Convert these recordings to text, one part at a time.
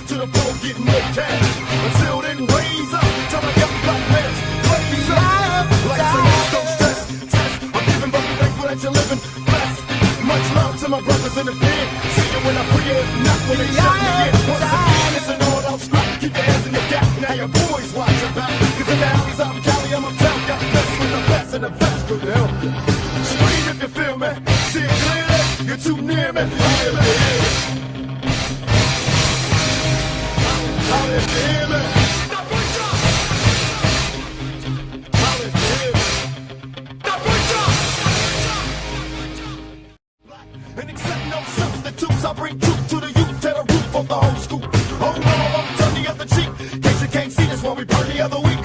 to the floor, getting more cash. Until then, raise up, tell my young black man, raise up. Like saying, don't stress, test. I'm giving but thankful that you're living blessed. Much love to my brothers in the pen. See you when I free it, not when they shut me in. Once again, it's an all-out scrap. Keep your hands in your gap. Now your boys watch your back. Cause in the alleys out in Cali, I'm uptown. Got mess with the best and the best could help you. Scream if you feel me. See it clearly. You're too near me. Holler if you hear me. Holler if you hear me. Holler if you hear me. And accept no substitutes. I bring truth to the youth, to the roof of the whole school. Oh no, I'm turn the other cheek. In case you can't see this one, we burned the other week.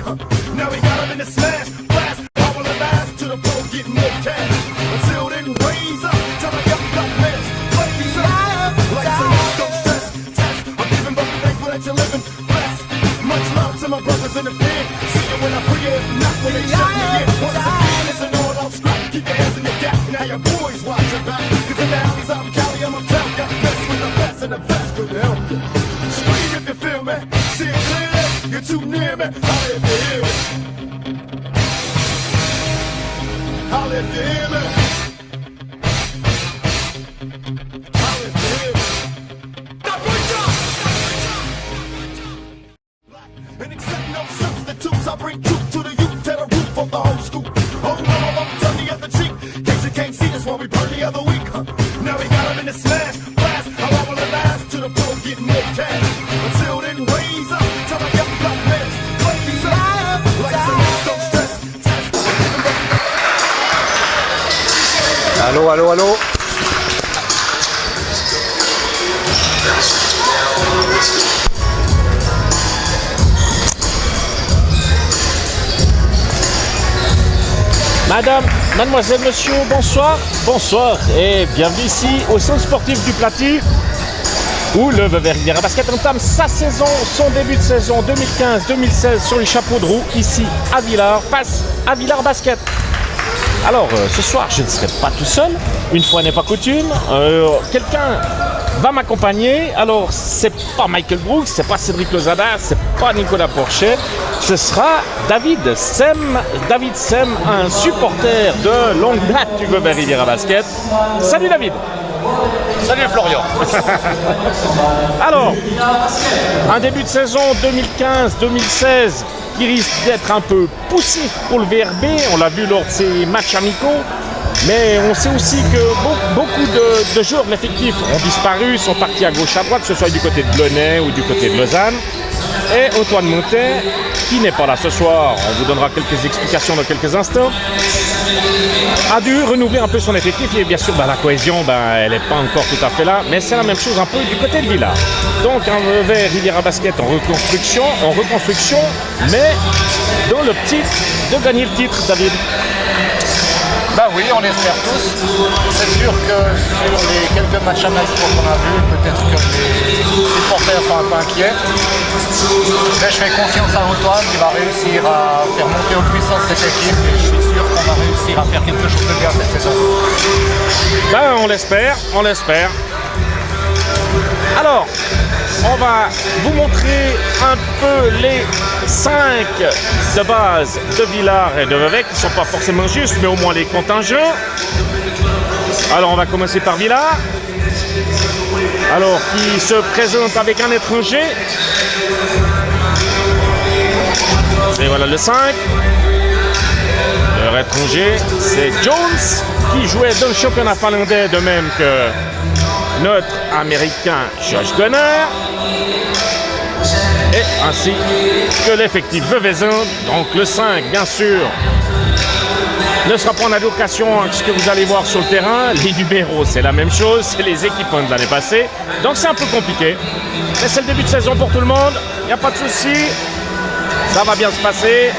Now we got him in the smash, blast, all the last to the floor, getting more cash. Until then, raise up, tell my young black man, raise up. Like saying, don't stress, test. I'm giving but thankful that you're living blessed. Much love to my brothers in the pen. See you when I free it, not when they shut me in. Once again, it's an all-out scrap. Keep your hands in your gap. Now your boys watch your back. Cause in the alleys out in Cali, I'm uptown. Got mess with the best and the best could help you. Scream if you feel me. See it clearly. You're too near me. Holler if you hear me. Holler if you hear me. Holler if you hear me. And accept no substitutes. I bring truth to the youth, to the roof of the whole school. Oh no, I'm turn the other cheek. In case you can't see this one, we burned the other week. Now we got him in the smash, blast. How will it last to the floor, getting more cash. Until then, raise up, tell my young black man, raise up. Like saying, don't stress, test. Allô, allô, allô. Madame, mademoiselle, monsieur, bonsoir. Bonsoir et bienvenue ici au centre sportif du Platy où le Vevey Riviera Basket entame sa saison, son début de saison 2015-2016 sur les chapeaux de roue ici à Villars face à Villars Basket. Alors ce soir je ne serai pas tout seul, une fois n'est pas coutume, quelqu'un va m'accompagner. Alors c'est pas Michael Brooks, c'est pas Cédric Lozada, c'est pas Nicolas Porcher, ce sera David Sem, un supporter de longue date du Vevey Riviera Basket. Salut David. Salut Florian. Alors, un début de saison 2015-2016 qui risque d'être un peu poussif pour le VRB, on l'a vu lors de ses matchs amicaux, mais on sait aussi que beaucoup de joueurs de l'effectif ont disparu, sont partis à gauche à droite, que ce soit du côté de Blonay ou du côté de Lausanne. Et Antoine Montet, qui n'est pas là ce soir, on vous donnera quelques explications dans quelques instants, a dû renouveler un peu son effectif. Et bien sûr, la cohésion, elle n'est pas encore tout à fait là, mais c'est la même chose un peu du côté de Villars. Donc un Vevey Riviera Basket en reconstruction, mais dans l'optique de gagner le titre, David. Bah oui, on l'espère tous. C'est sûr que sur les quelques matchs amicaux qu'on a vus, peut-être que les supporters sont un peu inquiets. Mais je fais confiance à Antoine, il va réussir à faire monter en puissance cette équipe et je suis sûr qu'on va réussir à faire quelque chose de bien cette saison. On l'espère. Alors, on va vous montrer un peu les 5 de base de Villars et de Vevey qui ne sont pas forcément justes, mais au moins les contingents. Alors, on va commencer par Villars. Alors, qui se présente avec un étranger. Et voilà le 5. Leur étranger, c'est Jones, qui jouait dans le championnat finlandais, de même que notre américain Josh Gunner. Et ainsi que l'effectif Veveysan, donc le 5 bien sûr, ne sera pas en allocation à ce que vous allez voir sur le terrain. Les numéros c'est la même chose, c'est les équipements de l'année passée, donc c'est un peu compliqué. Mais c'est le début de saison pour tout le monde, il n'y a pas de souci, ça va bien se passer.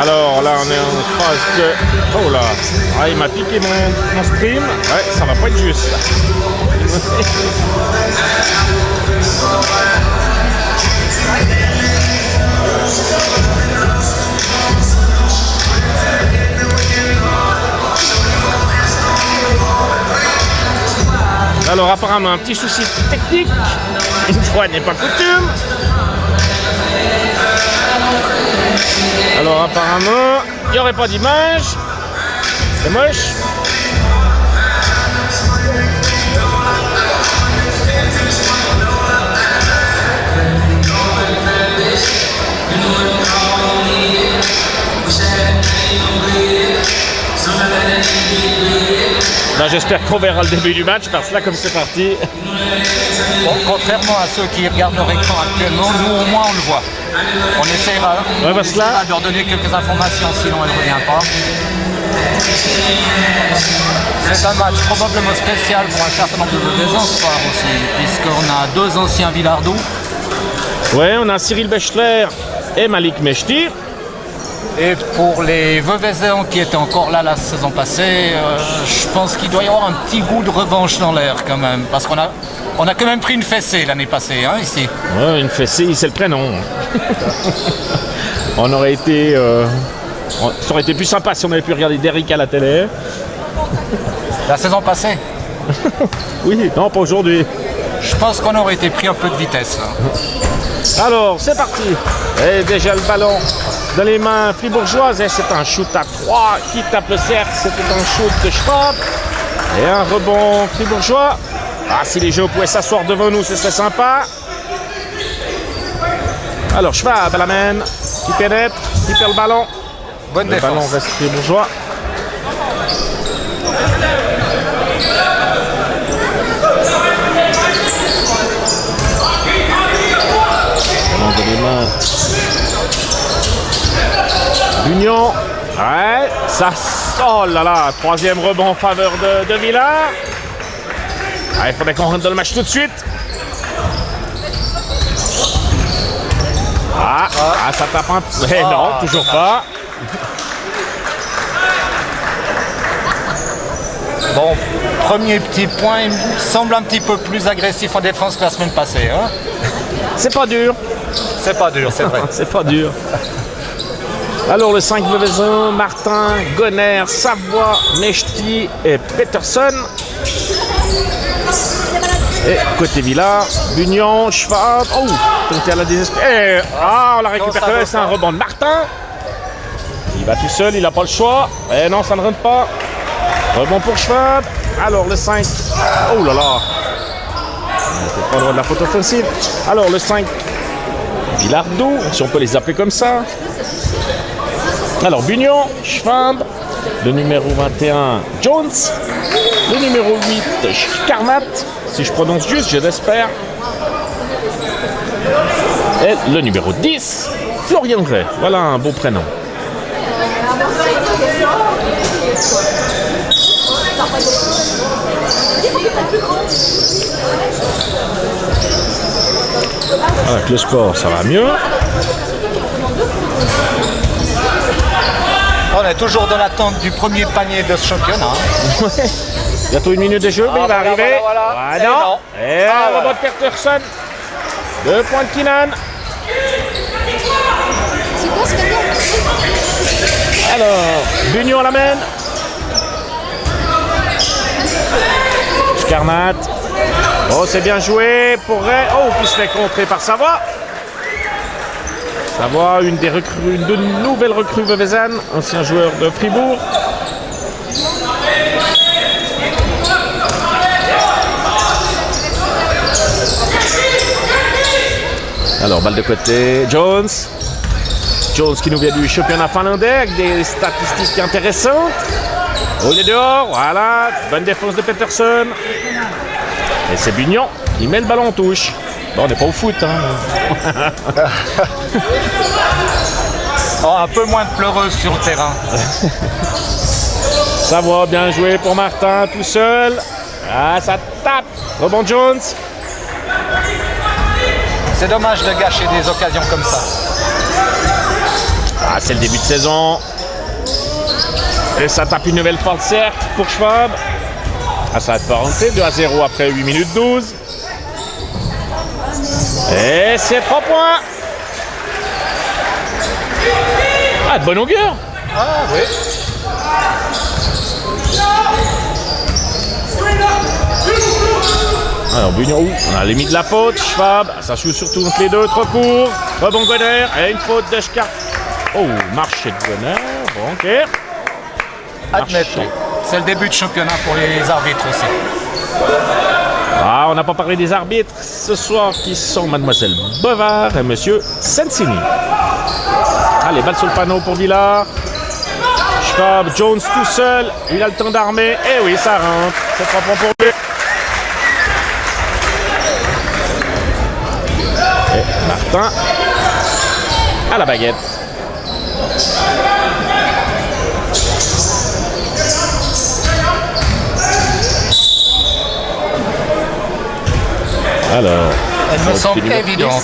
Alors là on est en phase de... Oh là, il m'a piqué mon stream. Ouais, ça va pas être juste là. Alors apparemment un petit souci technique, une fois n'est pas coutume. Alors apparemment, il n'y aurait pas d'image. C'est moche. Là, j'espère qu'on verra le début du match parce que là, comme c'est parti. Bon, contrairement à ceux qui regardent leur écran actuellement, nous au moins on le voit. On essaiera, Ouais, parce que là- de leur donner quelques informations, sinon elle ne revient pas. C'est un match probablement spécial pour un certain nombre de Veuvezans ce soir aussi, puisqu'on a deux anciens Villardous. Ouais, on a Cyril Bechler et Malik Mechti. Et pour les Veuvezans qui étaient encore là la saison passée, je pense qu'il doit y avoir un petit goût de revanche dans l'air quand même, parce qu'on a quand même pris une fessée l'année passée, hein, ici. Ouais, une fessée, c'est le prénom. On aurait été... ça aurait été plus sympa si on avait pu regarder Derrick à la télé. La saison passée, Oui, non, pas aujourd'hui. je pense qu'on aurait été pris un peu de vitesse, là. Alors, c'est parti. Et déjà le ballon dans les mains fribourgeoises. Et c'est un shoot à 3 qui tape le cercle. C'était un shoot de Schwab. Et un rebond fribourgeois. Ah, si les jeux pouvaient s'asseoir devant nous, ce serait sympa. Alors, Schwab à la main, qui pénètre, qui perd le ballon. Bonne Le ballon défense. reste fribourgeois. Ballon dans les mains. L'Union. Ouais, ça. Oh là là, troisième rebond en faveur de Villard. Ah, il faudrait qu'on rentre dans le match tout de suite. Ah, ça tape un peu. Eh non, toujours pas. Bon, premier petit point, il me semble un petit peu plus agressif en défense que la semaine passée, hein. C'est pas dur. C'est pas dur, c'est vrai. C'est pas dur. Alors le 5 Veuvezans, Martin, Gonner, Savoie, Mechti et Peterson. Et côté Villard, Bunion, Schwab. Oh, donc à la désespérée. On la récupère. C'est un rebond de Martin. Il va tout seul, il n'a pas le choix. Eh non, ça ne rentre pas. Rebond pour Schwab. Alors le 5. Oh là là. On n'était pas loin de la faute offensive. Alors le 5. Villardou, si on peut les appeler comme ça. Alors Bunion, Schwab, le numéro 21, Jones, le numéro 8, Karmat, si je prononce juste, je l'espère. Et le numéro 10, Florian Gray. Voilà un beau prénom. Avec le score, ça va mieux. On est toujours dans l'attente du premier panier de ce championnat. Bientôt une minute de jeu, mais il va voilà, arriver. voilà. Ah, Et non. non. Et un Ah, rebond voilà. de Peterson. 2 points de Kinan. Alors, Bunion la mène. Scarmat. Oh, c'est bien joué pour Ray. Oh, qui se fait contrer par Savoie. Savoie, une de nouvelles recrues Veuvezan, ancien joueur de Fribourg. Alors, balle de côté, Jones. Jones qui nous vient du championnat finlandais avec des statistiques intéressantes. On est dehors, voilà, bonne défense de Peterson. Et c'est Bunion qui met le ballon en touche. Bon, on n'est pas au foot, hein. Oh, un peu moins de pleureuse sur le terrain. Savoie, bien joué pour Martin, tout seul. Ah, ça tape. Rebond Jones. C'est dommage de gâcher des occasions comme ça. Ah, c'est le début de saison. Et ça tape une nouvelle fois le cercle pour Schwab. Ah, ça va pas rentrer. 2-0 après 8 minutes 12. Et c'est 3 points. Ah, de bonne augure. Ah oui. Alors Bugnon, on a les mis de la faute. Schwab, ça joue surtout entre les deux, trop court. Rebond Gonner, et une faute de Schkar. Oh, marché de Gonner. Bon, ok. Admettons. C'est le début de championnat pour les arbitres aussi. Ah, on n'a pas parlé des arbitres ce soir qui sont Mademoiselle Bovard et Monsieur Sensini. Allez, balle sur le panneau pour Villard. Schwab, Jones tout seul. Il a le temps d'armer. Et oui, ça rentre. C'est 3 points pour lui. Et Martin à la baguette. Alors, Elle me semble évidente.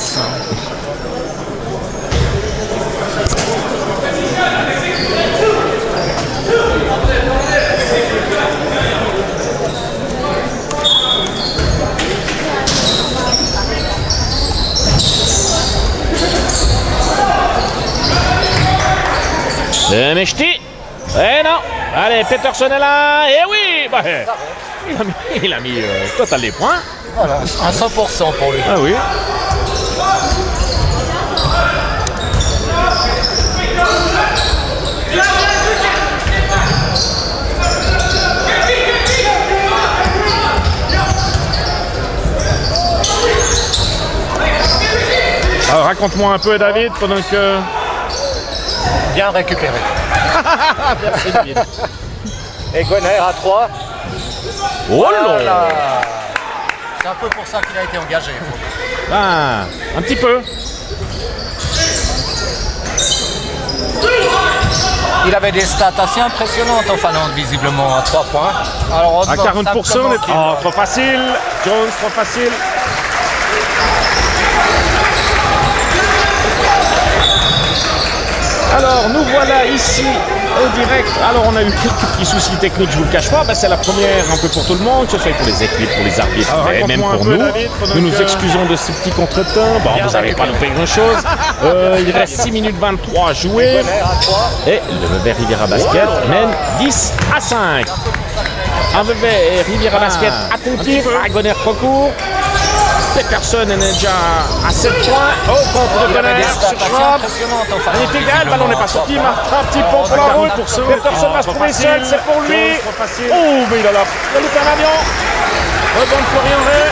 Mechti. Eh non. Allez, Peterson est là. Eh oui. Bah, il a mis total des points. Voilà, à 100% pour lui. Ah oui. Alors raconte-moi un peu David pendant que... Bien récupéré. Merci David. Et Gonner à 3. Oh là là. C'est un peu pour ça qu'il a été engagé. Ah, un petit peu. Il avait des stats assez impressionnantes en Finlande, visiblement, à 3 points. Alors, on À demande 40%, simplement on est... qu'il- Oh, trop facile. Jones, trop facile. Alors, nous voilà ici au direct. Alors, on a eu quelques petits soucis techniques, je vous le cache pas. Ben, c'est la première un peu pour tout le monde, que ce soit pour les équipes, pour les arbitres, et même pour nous. Nous nous excusons de ces petits contretemps. Bon, vous n'avez pas loupé grand-chose. Il reste 6 minutes 23 à jouer. Gonner à 3. Et le Vevey Riviera Basket mène 10-5. Un Vevey Riviera Basket attentif. À Gonner trop court. Peterson est déjà à 7 points. Oh, contre Il avait Gonner des stats sur assez Schwab. impressionnantes en Finlande. Magnifique, le ballon n'est pas sorti. Martin, un petit pont pour la route. Peterson va se trouver seul, c'est pour lui. Oh, mais il a loupé un avion. Rebond de Florian Ray.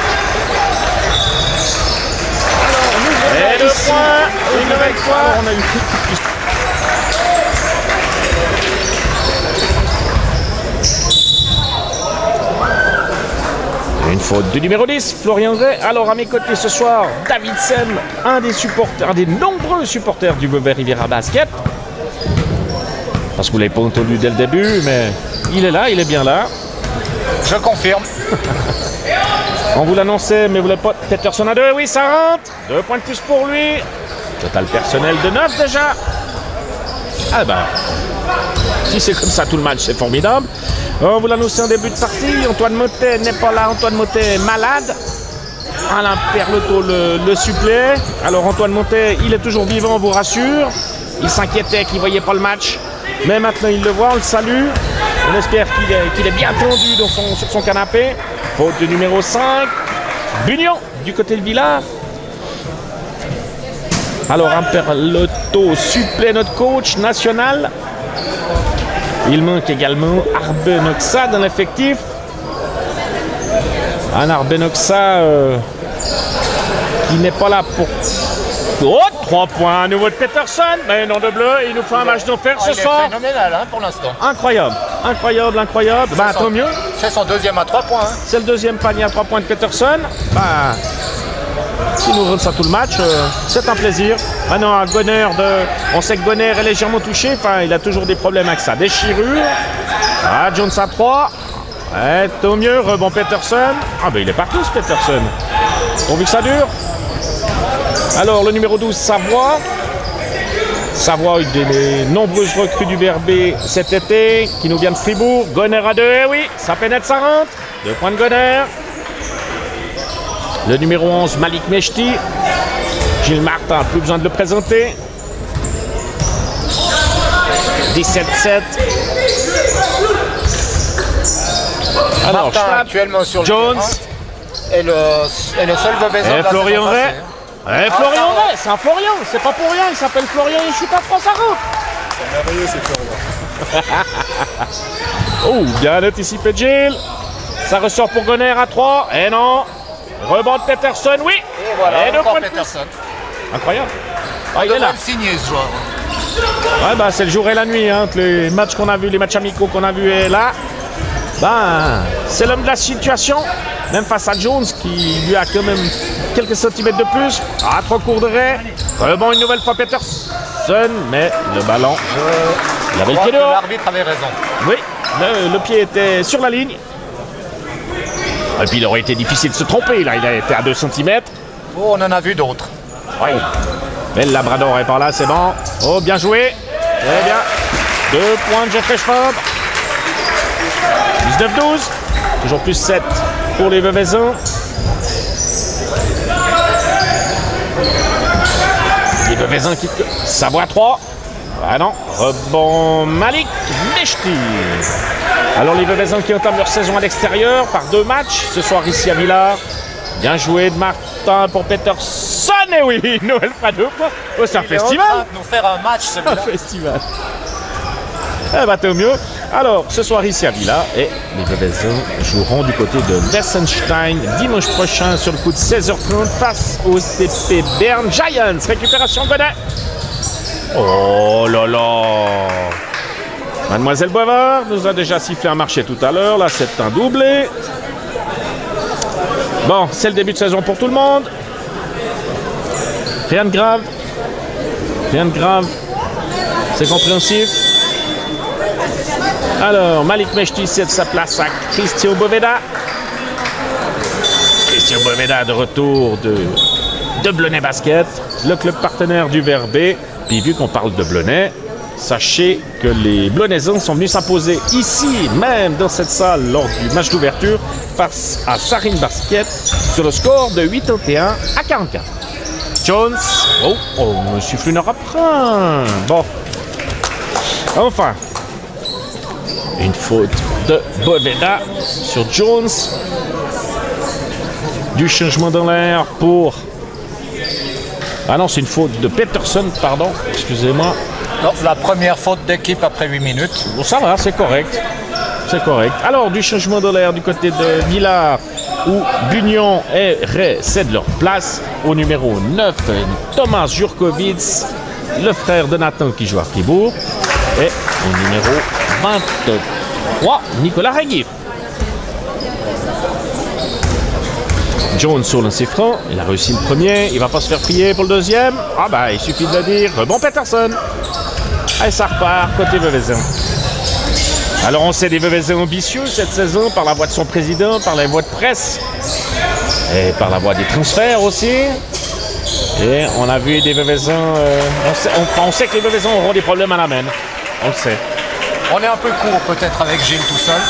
Et 2 points. Une nouvelle fois. On a eu une faute du numéro 10, Florian Ray. Alors à mes côtés ce soir, David Sem, un des nombreux supporters du Vevey Riviera Basket. Parce que vous ne l'avez pas entendu dès le début, mais il est là, il est bien là. Je confirme. On vous l'annonçait, mais vous l'avez pas. Peterson à 2, oui, ça rentre. 2 points de plus pour lui. Total personnel de 9 déjà. Ah ben, si c'est comme ça tout le match, c'est formidable. On vous l'annonçait en début de partie. Antoine Motet n'est pas là. Antoine Motet est malade. Alain Perletot le supplée. Alors Antoine Motet, il est toujours vivant, on vous rassure. Il s'inquiétait qu'il ne voyait pas le match. Mais maintenant il le voit, on le salue. On espère qu'il est bien tendu sur son canapé. Faute de numéro 5. Bugnon du côté de Villard. Alors un Perletot supplée notre coach national. Il manque également Arbenoxa dans l'effectif. Un Arbenoxa qui n'est pas là pour... Oh, 3 points à nouveau de Peterson. Mais non de bleu, il nous fait un match d'enfer ce Il est soir. phénoménal pour l'instant. Incroyable, incroyable, incroyable. Bah tant mieux. C'est son deuxième à 3 points. C'est le deuxième panier à 3 points de Peterson. Bah, s'il nous donne ça tout le match, c'est un plaisir. Maintenant, à Gonner, on sait que Gonner est légèrement touché. Enfin, il a toujours des problèmes avec ça. Déchirure. Ah, Jones à 3. Ouais, tant mieux. Rebond Peterson. Ah, ben il est partout ce Peterson. Pourvu que ça dure. Alors, le numéro 12, Savoie. Savoie, une des nombreuses recrues du VRB cet été, qui nous vient de Fribourg. Gonner à 2, eh oui, ça pénètre, ça rentre. 2 points de Gonner. Le numéro 11, Malik Mechti. Gilles Martin, plus besoin de le présenter. 17-7. Alors, Martin Schwab, actuellement sur le Jones. terrain. est le seul Veuvezan de Et la Florian saison Ray. passée. Et Florian Ray, c'est un Florian, c'est pas pour rien, il s'appelle Florian, il chute à France à route. Merveilleux, c'est Florian. Oh, bien anticipé Gilles. Ça ressort pour Gonner à 3. Et non. Rebond de Peterson, oui. Et voilà, deux encore points de plus. Peterson. Incroyable. Ah, On il est là. devrait le signer ce joueur. Ouais, bah, c'est le jour et la nuit. Hein. Les matchs qu'on a vus, les matchs amicaux qu'on a vus et là, ben, c'est l'homme de la situation. Même face à Jones qui lui a quand même quelques centimètres de plus. Ah, 3 cours de raie. Rebond une nouvelle fois Peterson. Mais le ballon, il avait Je le crois pied que dehors. l'arbitre avait raison. Oui, le pied était sur la ligne. Et puis il aurait été difficile de se tromper. Là, il a été à 2 cm. Oh, on en a vu d'autres. Oui. Mais le Labrador est par là, c'est bon. Oh, bien joué. Très bien. 2 points de Jeffrey Schwab. 19-12. Toujours plus 7 pour les Veuvezans. Les Veuvezans qui... Savoie 3. Ah non. Rebond Malik Meshti. Alors les Veuvezans qui entament leur saison à l'extérieur par 2 matchs. Ce soir ici à Villars. Bien joué de Martin pour Peterson. Et oui, Noël Fado. Oh, c'est un Il est en train festival. de nous faire un match, Un celui-là. festival. Eh bah tant mieux. Alors, ce soir ici à Villa, et les Veuvezans joueront du côté de Wessenstein dimanche prochain sur le coup de 16h30 face au TP Bern Giants. Récupération Godet. Oh là là. Mademoiselle Boivard nous a déjà sifflé un marché tout à l'heure. Là, c'est un doublé. Bon, c'est le début de saison pour tout le monde. Rien de grave. Rien de grave. C'est compréhensif. Alors, Malik Meshti cède sa place à Christian Boveda. Christian Boveda de retour de Blonay Basket, le club partenaire du Verbé. Puis vu qu'on parle de Blonay, sachez que les Blonnaisans sont venus s'imposer ici, même dans cette salle, lors du match d'ouverture, face à Sarine Basket, sur le score de 81 à 44. Jones, on me siffle une heure après. Bon, enfin, une faute de Boveda sur Jones. Du changement dans l'air pour... Ah non, c'est une faute de Peterson, pardon, excusez-moi. Non, la première faute d'équipe après 8 minutes. Bon, ça va, c'est correct. C'est correct. Alors, du changement de l'air du côté de Villars, où Bunion et Ray cèdent leur place au numéro 9, Thomas Jurkovic, le frère de Nathan qui joue à Fribourg, et au numéro 23, Nicolas Reguif. Jones sur lancer franc, il a réussi le premier, il va pas se faire prier pour le deuxième. Ah bah, il suffit de le dire, rebond Peterson. Allez, ça repart, côté Veuvezan. Alors on sait des Veuvezans ambitieux cette saison par la voix de son président, par la voix de presse et par la voix des transferts aussi. Et on a vu des Veuvezans, on sait que les Veuvezans auront des problèmes à la main, on le sait. On est un peu court peut-être avec Gilles tout seul.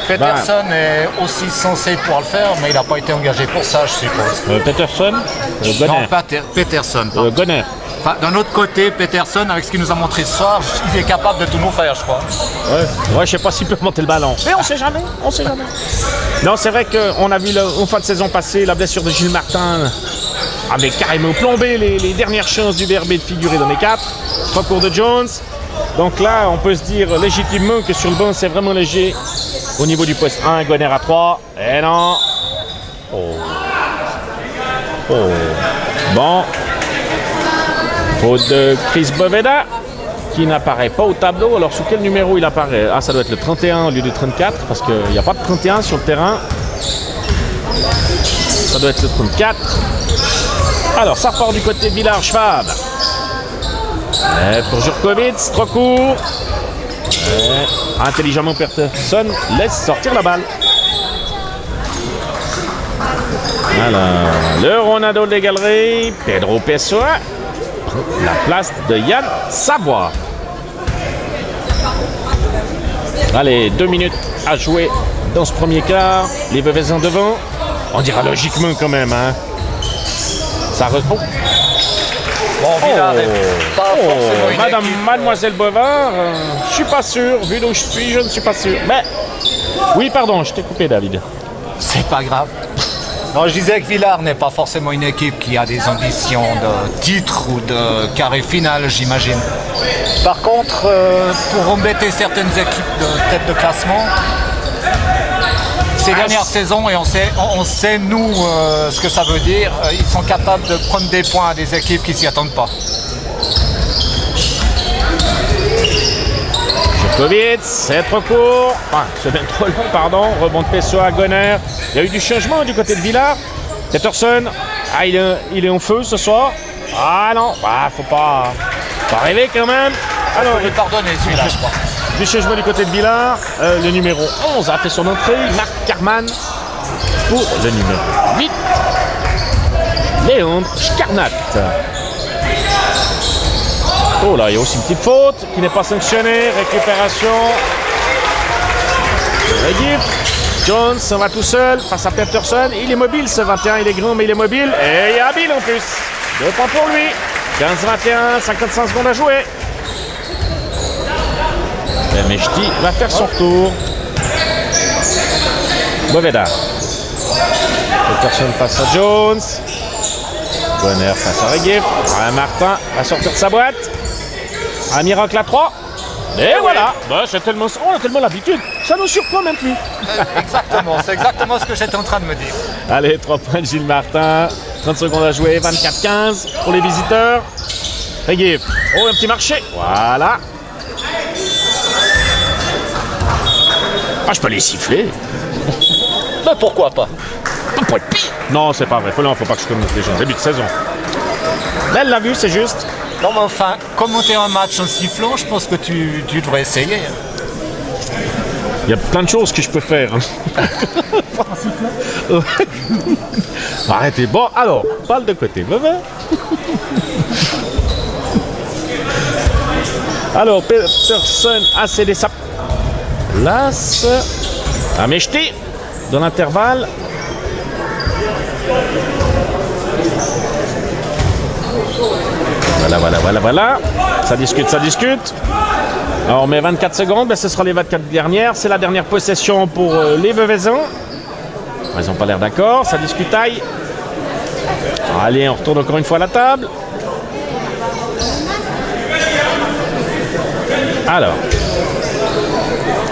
Peterson est aussi censé pouvoir le faire, mais il n'a pas été engagé pour ça, je suppose. Peterson, Non, Gonner. pas Peterson. pardon. Gonner. Enfin, d'un autre côté, Peterson, avec ce qu'il nous a montré ce soir, il est capable de tout nous faire, je crois. Ouais, je sais pas s'il peut monter le ballon. Mais on sait jamais, on sait jamais. Non, c'est vrai qu'on a vu en fin de saison passée la blessure de Gilles Martin avait carrément plombé les dernières chances du Verbé de figurer dans les 4. 3 cours de Jones. Donc là, on peut se dire légitimement que sur le banc, c'est vraiment léger. Au niveau du poste 1, Gonner à 3. Et non. Oh. Bon. Faute de Chris Boveda, qui n'apparaît pas au tableau. Alors, sous quel numéro il apparaît? Ah, ça doit être le 31 au lieu du 34, parce qu'il n'y a pas de 31 sur le terrain. Ça doit être le 34. Alors, ça part du côté de Villars-Schwab. Pour Jurkovic, 3 coups. Intelligemment, Peterson laisse sortir la balle. Alors, le Ronaldo des Galeries, Pedro Pessoa prend la place de Yann Savoie. Allez, 2 minutes à jouer dans ce premier quart. Les Veuvezans devant. On dira logiquement quand même, hein. Ça répond. Bon, Villars est pas forcément une équipe. Mademoiselle Boivard, je suis pas sûr. Vu d'où je suis, je ne suis pas sûr. Mais oui, pardon, je t'ai coupé, David. C'est pas grave. Non, je disais que Villars n'est pas forcément une équipe qui a des ambitions de titre ou de carré final, j'imagine. Par contre, pour embêter certaines équipes de tête de classement, ces dernières saisons, et on sait nous ce que ça veut dire, ils sont capables de prendre des points à des équipes qui ne s'y attendent pas. Djokovic, c'est trop court. Enfin, c'est bien trop long, pardon. Rebond de Pessoa à Gonner. Il y a eu du changement du côté de Villars. Peterson, ah, il est en feu ce soir. Ah non, faut pas rêver quand même. Alors, Il est pardonné celui-là, je crois. du changement du côté de Villars. Le numéro 11 a fait son entrée. Marc Carman pour le numéro 8. Léon Scarnat. Oh là, il y a aussi une petite faute qui n'est pas sanctionnée. Récupération. Regif. Jones s'en va tout seul face à Peterson. Il est mobile ce 21, il est grand mais il est mobile. Et il est habile en plus. 2 points pour lui. 15-21, 55 secondes à jouer. Et Mechti va faire son retour. Boveda. Peterson face à Jones. Bonner face à Regif. Martin va sortir de sa boîte. Un miracle à 3. Et voilà. Bah, c'est tellement, on a tellement l'habitude. Ça nous surprend même plus. Exactement, c'est exactement ce que j'étais en train de me dire. Allez, 3 points de Gilles Martin. 30 secondes à jouer. 24-15 pour les visiteurs. Regif. Oh, un petit marché. Voilà. Ah, je peux les siffler. Mais pourquoi pas? Non, c'est pas vrai. Faut pas que je commente les gens. Début de saison. Mais elle l'a vu, c'est juste. Non mais enfin, commenter un match en sifflant, je pense que tu devrais essayer. Il y a plein de choses que je peux faire. Arrêtez. Bon, alors, balle de côté. Alors, Peterson a cédé sa place. À Mechti, dans l'intervalle. Voilà. Ça discute. Alors on met 24 secondes, ben, ce sera les 24 dernières. C'est la dernière possession pour les Veuvezans. Ils n'ont pas l'air d'accord, ça discutaille. Allez, on retourne encore une fois à la table. Alors,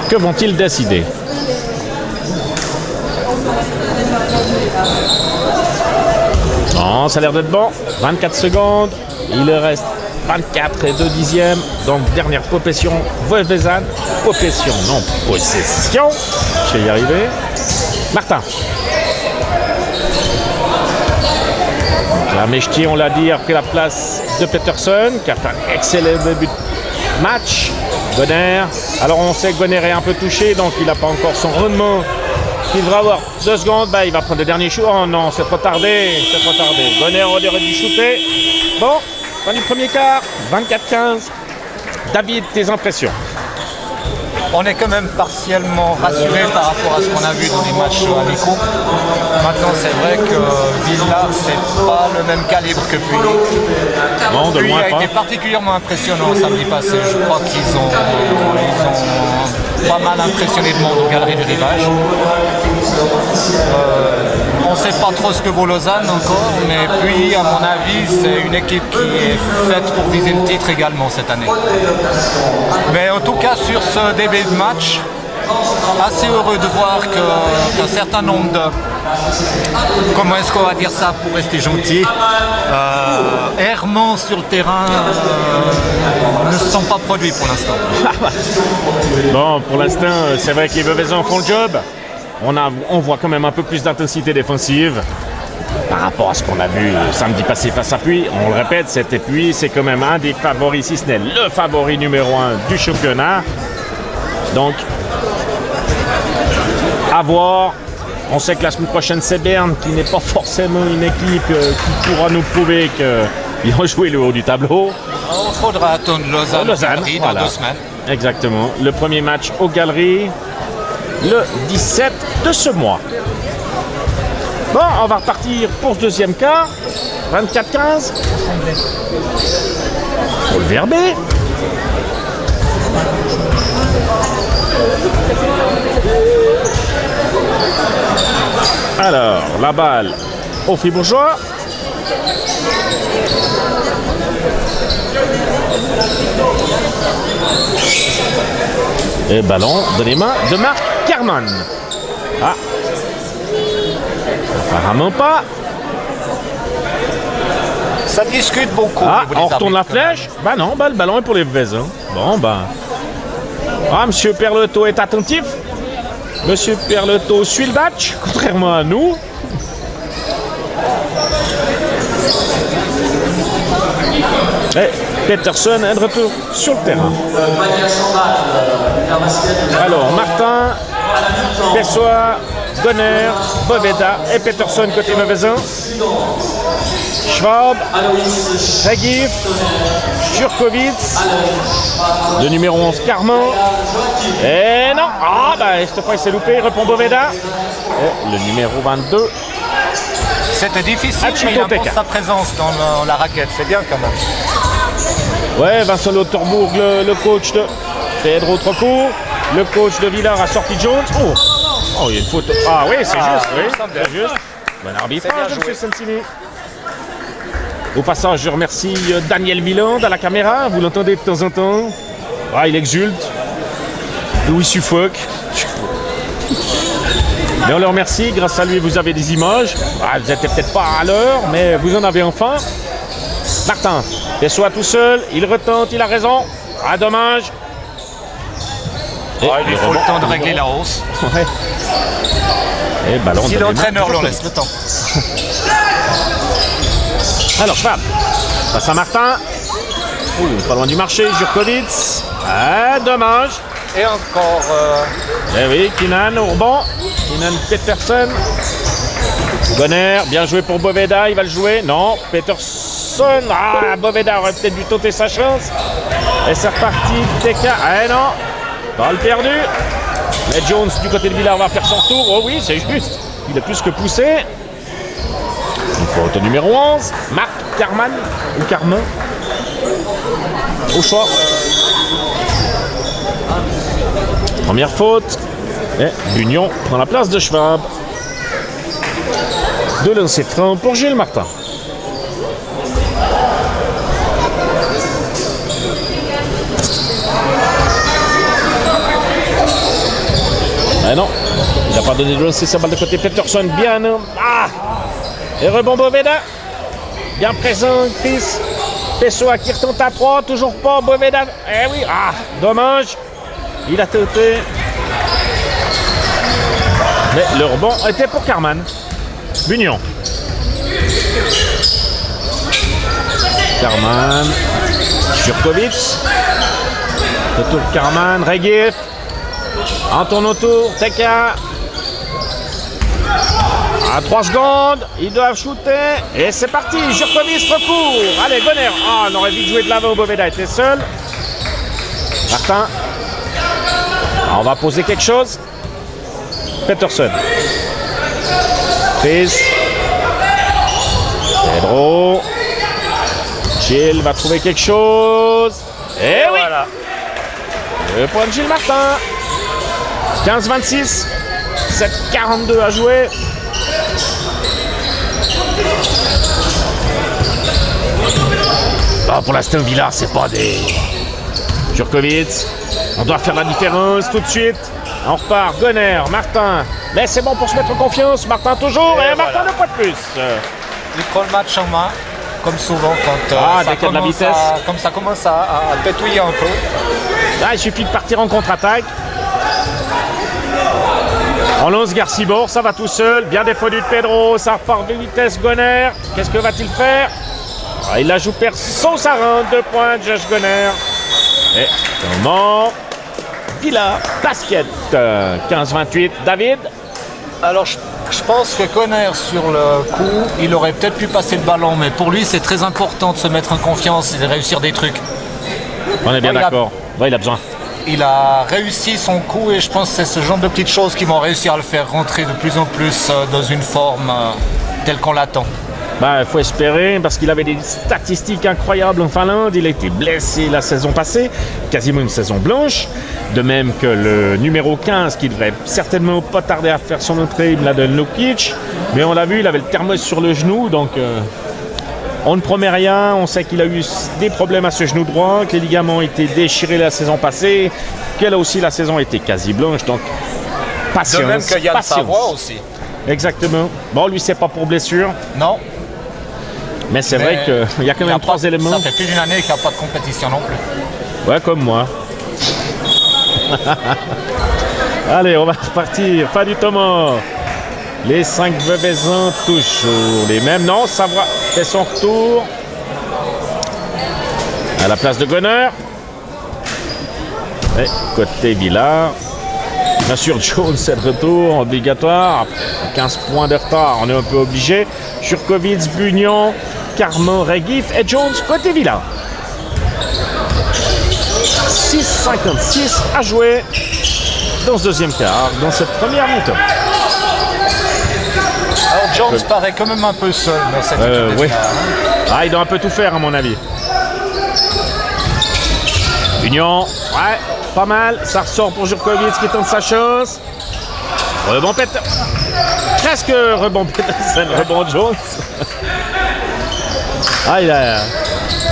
que vont-ils décider? Non, ça a l'air d'être bon. 24 secondes. Il reste 24 et 2 dixièmes. Donc, dernière possession. Veuvezan. Possession, non possession. Je vais y arriver. Martin. La Mechti, on l'a dit, a pris la place de Peterson, qui a fait un excellent début de match. Gonner. Alors, on sait que Gonner est un peu touché, donc il n'a pas encore son rendement. Il devra avoir 2 secondes, bah, il va prendre le dernier shoot. Oh non, c'est trop tardé. Gonner aurait dû shooter. Bon, fin du premier quart, 24-15. David, tes impressions? On est quand même partiellement rassuré par rapport à ce qu'on a vu dans les matchs amicaux. Maintenant, c'est vrai que Villars, c'est pas le même calibre que Puy. Non, de Puy loin a pas. été particulièrement impressionnant samedi passé. Je crois qu'ils ont pas mal impressionné de monde aux Galeries du Rivage. On ne sait pas trop ce que vaut Lausanne encore, mais puis à mon avis c'est une équipe qui est faite pour viser le titre également cette année. Mais en tout cas sur ce début de match, assez heureux de voir qu'un certain nombre de, comment est-ce qu'on va dire ça pour rester gentil, errements sur le terrain ne se sont pas produits pour l'instant. Bon, pour l'instant, c'est vrai que les Veuvezans font le job. On voit quand même un peu plus d'intensité défensive par rapport à ce qu'on a vu samedi passé face à Puy. On le répète, c'était Puy, c'est quand même un des favoris, si ce n'est le favori numéro 1 du championnat. Donc, à voir. On sait que la semaine prochaine, c'est Berne, qui n'est pas forcément une équipe qui pourra nous prouver qu'ils ont joué le haut du tableau. Il faudra attendre Lausanne dans voilà. 2 semaines. Exactement. Le premier match aux Galeries, le 17 de ce mois. Bon, on va repartir pour ce deuxième quart. 24-15. Pour le Verbé. Alors, la balle au Fribourgeois. Et ballon dans les mains de Marc Carman. Ah. Apparemment pas. Ça discute beaucoup. Ah, au niveau des on retourne la arbitres, quand même. flèche. Bah non, bah, le ballon est pour les Vézins. Bon, bah. Ah, Monsieur Perletot est attentif. Monsieur Perletot suit le match, contrairement à nous. Et Peterson est de retour sur le terrain. Alors, Martin, Pessoa, Gonner, Boveda et Peterson côté Vezin. Schwab, Regif, Jurkovic, le numéro 11 Carman. Et non, ah bah cette fois il s'est loupé, il répond Boveda. Et le numéro 22. C'était difficile, Achito mais il impose Teka. sa présence dans la raquette. C'est bien quand même. Ouais, Vincent Lauterbourg, le coach de Pedro Trocourt, le coach de Villars a sorti Jones. Oh, il y a une faute. Ah oui, c'est juste, oui, il me semblait. c'est juste. Bon arbitrage, C'est bien M. Sensini. Au passage, je remercie Daniel Villand à la caméra. Vous l'entendez de temps en temps. Ah, il exulte. Louis suffoque. Mais on le remercie. Grâce à lui, vous avez des images. Ah, vous n'étiez peut-être pas à l'heure, mais vous en avez enfin. Martin, Pessoa tout seul. Il retente, il a raison. Ah, dommage. Et Il faut le temps de régler la hausse. Ouais. Et ballon Si de l'entraîneur Neymar. leur laisse le temps. Alors, Schwab, passe à Martin. Pas loin du marché, Jurkovic. Ah, dommage. Et encore. Eh oui, Kinan au rebond. Kinan Peterson. Gonner, bien joué pour Boveda, il va le jouer. Non, Peterson. Ah, Boveda aurait peut-être dû tenter sa chance. Et c'est reparti. Teka. Ah non. Balle perdue. Mais Jones du côté de Villars va faire son tour. Oh oui, c'est juste. Il a plus que poussé. Une faute au numéro 11. Marc Carman ou Carmin. Au choix. Première faute. Et Bunion prend la place de Schwab. Deux lancers francs pour Gilles Martin. Ah non, il n'a pas donné de lancer sa balle de côté. Peterson bien. Ah. Et rebond Boveda. Bien présent, Chris. Pessoa qui retente à 3, toujours pas Boveda. Eh oui, ah, dommage. Il a tenté. Mais le rebond était pour Carman. Bunion. Carman. Jurkovic. Retour Carman. Regif. En tourne autour. Teka. À 3 secondes. Ils doivent shooter. Et c'est parti. Jurkovic recourt. Allez, Gonner. Ah, on aurait vite joué de l'avant. Boveda était seul. Martin. On va poser quelque chose. Peterson. Chris. Pedro. Gilles va trouver quelque chose. Et oui. Voilà. Le point de Gilles Martin. 15-26. 7-42 à jouer. Ah, pour l'instant, Villars, c'est pas des... Jurkovic. On doit faire la différence tout de suite. On repart. Gonner, Martin. Mais c'est bon pour se mettre en confiance. Martin toujours. Et, Martin voilà. ne pas de plus. Il prend le match en main, comme souvent quand dès qu'il y a de la vitesse. comme ça commence à pétouiller un peu. Là, il suffit de partir en contre-attaque. On lance Garcibor, ça va tout seul. Bien défendu de Pedro, ça repart de vitesse Gonner. Qu'est-ce que va-t-il faire? Il la joue perso, ça rentre. 2 points, Josh Gonner. Et comment Villa, basket. 15-28, David. Alors je pense que Conner sur le coup, il aurait peut-être pu passer le ballon, mais pour lui c'est très important de se mettre en confiance et de réussir des trucs. On est bien d'accord. Ouais, il a besoin. Il a réussi son coup et je pense que c'est ce genre de petites choses qui vont réussir à le faire rentrer de plus en plus dans une forme telle qu'on l'attend. Bah, il faut espérer, parce qu'il avait des statistiques incroyables en Finlande. Il a été blessé la saison passée, quasiment une saison blanche. De même que le numéro 15, qui devrait certainement pas tarder à faire son entrée, Mladen Lukic. Mais on l'a vu, il avait le thermos sur le genou, donc on ne promet rien. On sait qu'il a eu des problèmes à ce genou droit, que les ligaments ont été déchirés la saison passée, qu'elle a aussi la saison était quasi blanche, donc patience. De même que Yann patience. Savoie aussi. Exactement. Bon, lui, c'est pas pour blessure. Non. Mais c'est vrai qu'il y a quand même 3 éléments. Ça fait plus d'une année qu'il n'y a pas de compétition non plus. Ouais, comme moi. Allez, on va repartir. Fin du Thomas. Les 5 Vevezans, toujours les mêmes. Non, Savoie fait son retour. À la place de Gunner. Et côté Villard. Bien sûr, Jones est de retour, obligatoire. 15 points de retard, on est un peu obligé. Jurkovic, Bunion, Carman, Regif et Jones côté Villard. 6,56 à jouer dans ce deuxième quart, dans cette première mi-temps. Alors Jones paraît quand même un peu seul dans cette équipe. Oui. Ah, il doit un peu tout faire à mon avis. Union, ouais, pas mal. Ça ressort pour Jurkovic qui tente sa chance. Rebond Peterson. Presque rebond Peterson, rebond Jones. Ah, il n'y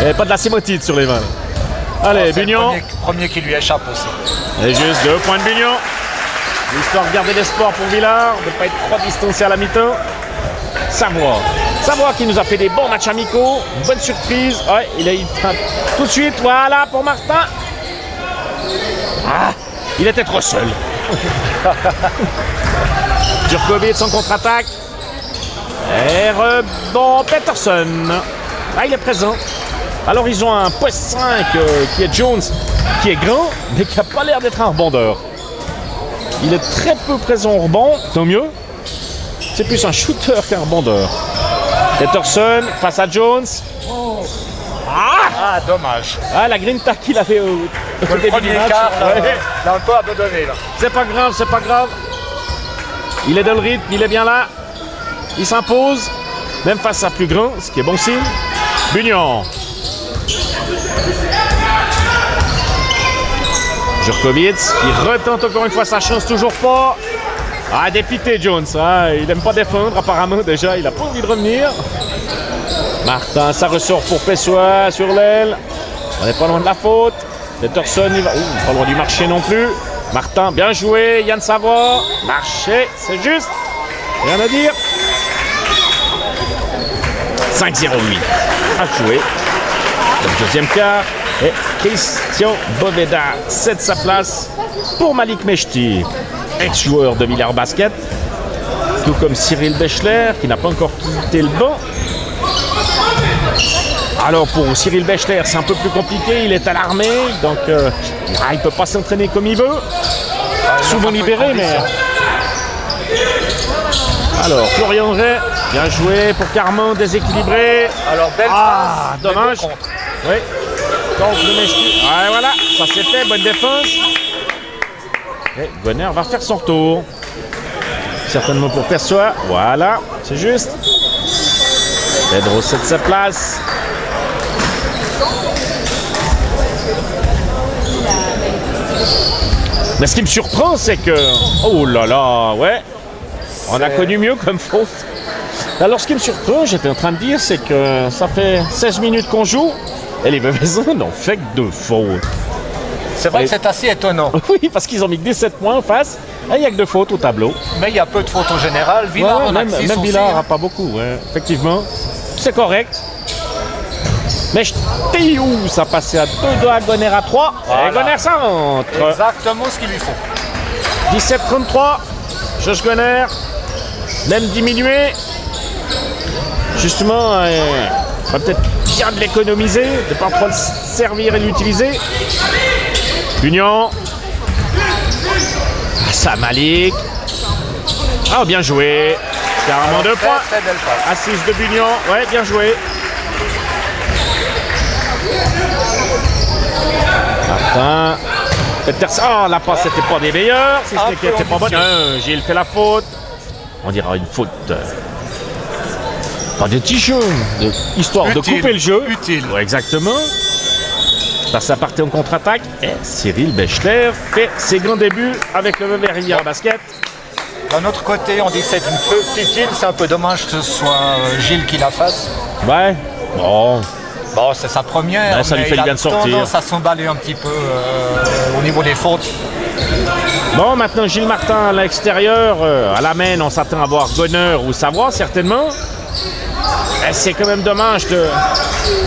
a pas de la cimotide sur les mains. Allez, C'est Bunion. le premier qui lui échappe aussi. Et juste 2 points de Bunion. L'histoire de garder l'espoir pour Villard, de ne pas être trop distancé à la mi-temps. Savoie qui nous a fait des bons matchs amicaux. Une bonne surprise. Ouais, il a eu tout de suite. Voilà pour Martin. Ah, il était trop seul. Jurkovic en contre-attaque. Et rebond Peterson. Ah, il est présent. Alors ils ont un poste 5 qui est Jones, qui est grand, mais qui n'a pas l'air d'être un rebondeur. Il est très peu présent au rebond, tant mieux. C'est plus un shooter qu'un rebondeur. Peterson face à Jones. Ah, dommage. Ah, la grinta qu'il avait au Le début premier du match. quart, là, Ouais. il a un peu abandonné là. C'est pas grave, c'est pas grave. Il est dans le rythme, il est bien là. Il s'impose, même face à plus grand, ce qui est bon signe. Bunion. Jurkovic qui retente encore une fois sa chance, toujours pas. Ah, dépité Jones, ah, il n'aime pas défendre apparemment déjà, il n'a pas envie de revenir. Martin, ça ressort pour Pessoa sur l'aile. On n'est pas loin de la faute. Peterson, il va. Ouh, pas loin du marché non plus. Martin, bien joué. Yann Savoie, marché, c'est juste. Rien à dire. 5-0-8 à jouer. Le deuxième quart. Et Christian Boveda cède sa place pour Malik Mechti, ex-joueur de Villars Basket. Tout comme Cyril Bechler, qui n'a pas encore quitté le banc. Alors pour Cyril Bechler, c'est un peu plus compliqué, il est à l'armée, donc il ne peut pas s'entraîner comme il veut. Souvent libéré, mais... Alors, Florian Ray, bien joué pour Carman, déséquilibré. Alors belle Ah, passe, dommage. mais bon contre. Oui. Donc le Mechti. Ouais, voilà, ça c'est fait, bonne défense. Et Gonner va faire son retour. Certainement pour Pessoa. Voilà, c'est juste. Pedro cède sa place. Mais ce qui me surprend, c'est que... Oh là là, ouais. On a connu mieux comme faute. Alors ce qui me surprend, j'étais en train de dire, c'est que ça fait 16 minutes qu'on joue et les Vevezans n'ont fait que 2 fautes. C'est vrai Et- que c'est assez étonnant. Oui, parce qu'ils ont mis 17 points en face et il n'y a que 2 fautes au tableau. Mais il y a peu de fautes en général. Villars Ouais, en a même 6 même aussi. Villars n'a pas beaucoup, ouais. Effectivement. C'est correct. Mais où ça passait à 2 doigts à Gonner à 3. Voilà. Et Gonner ça rentre. Exactement ce qu'il lui faut. 17-33. Josh Gonner. Même diminué. Justement, il va peut-être bien de l'économiser, de ne pas trop le servir et l'utiliser. Union. Ça Malik. Ah, bien joué. Carrément 2 points. Très belle passe. Assise de Bunion. Ouais, bien joué. Martin. Peterson. Oh, la passe n'était pas des meilleurs. Si ce Un n'est qu'elle peu n'était pas bonne. ambitieux. Gilles fait la faute. On dira une faute. Pas de petits jeux, histoire de Utile, couper le jeu. utile. Ouais, exactement. Parce que ça partait en contre-attaque. Et Cyril Bechler fait ses grands débuts avec le Vevey Rivière Basket. D'un autre côté, on dit que c'est une petite île. C'est un peu dommage que ce soit Gilles qui la fasse. Ouais. Bon. Bon, c'est sa première, Ouais, ça lui mais fait il a bien de sortir. tendance à s'emballer un petit peu au niveau des fautes. Bon, maintenant Gilles Martin à l'extérieur. À la main, on s'attend à voir Gonner ou Savoie, certainement. Et c'est quand même dommage de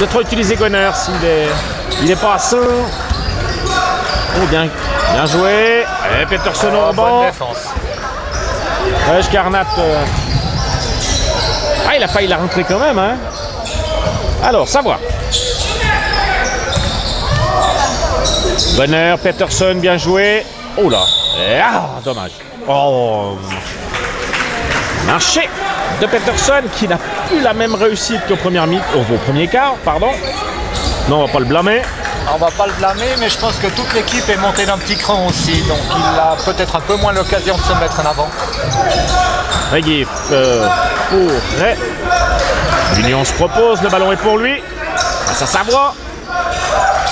trop utiliser Gonner s'il est pas à 100. Oh, bien joué. Et Peterson au rebond. Bonne défense. Carnat. Ah, il a failli la rentrer quand même, hein. Alors, Savoie. Bonheur, Peterson, bien joué. Oh là. Dommage. Oh. Marché de Peterson qui n'a plus la même réussite qu'au premier quart, pardon. Non, on va pas le blâmer. On va pas le blâmer, mais je pense que toute l'équipe est montée d'un petit cran aussi, donc il a peut-être un peu moins l'occasion de se mettre en avant. Reguif pour Ray. L'Union se propose, le ballon est pour lui. Ça Savoie.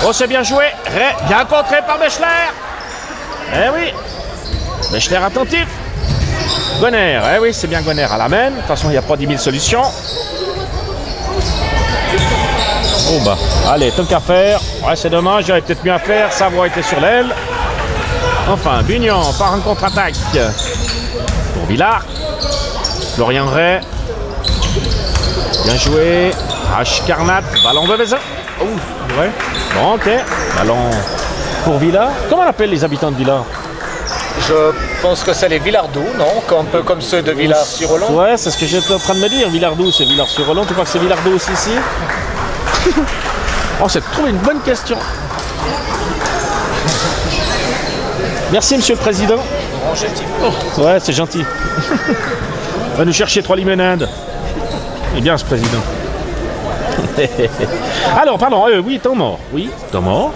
Oh, c'est bien joué. Ray, bien contré par Bechler. Eh oui. Bechler attentif. Gonner, eh oui, c'est bien Gonner à la main. De toute façon, il n'y a pas 10 000 solutions. Oh bah, allez, tant qu'à faire. Ouais, c'est dommage, j'aurais peut-être mieux à faire. Savoie était sur l'aile. Enfin, Bugnon part en contre-attaque pour Villard. Florian Ray. Bien joué. H. Carnat, ballon de Vezin. Oh, ouais. Bon, ok. Ballon pour Villard. Comment on appelle les habitants de Villard? Je pense que c'est les Villardous, non? Un peu comme ceux de Villars-sur-Olon. Ouais, c'est ce que j'étais en train de me dire. Villardou, c'est Villars-sur-Olon. Tu crois que c'est Villardou aussi ici? Oh, c'est trouvé une bonne question. Merci, monsieur le président. Oh, ouais, c'est gentil. Va nous chercher 3 limonades. Eh bien, ce président. Alors, pardon, oui, temps mort. Oui, temps mort.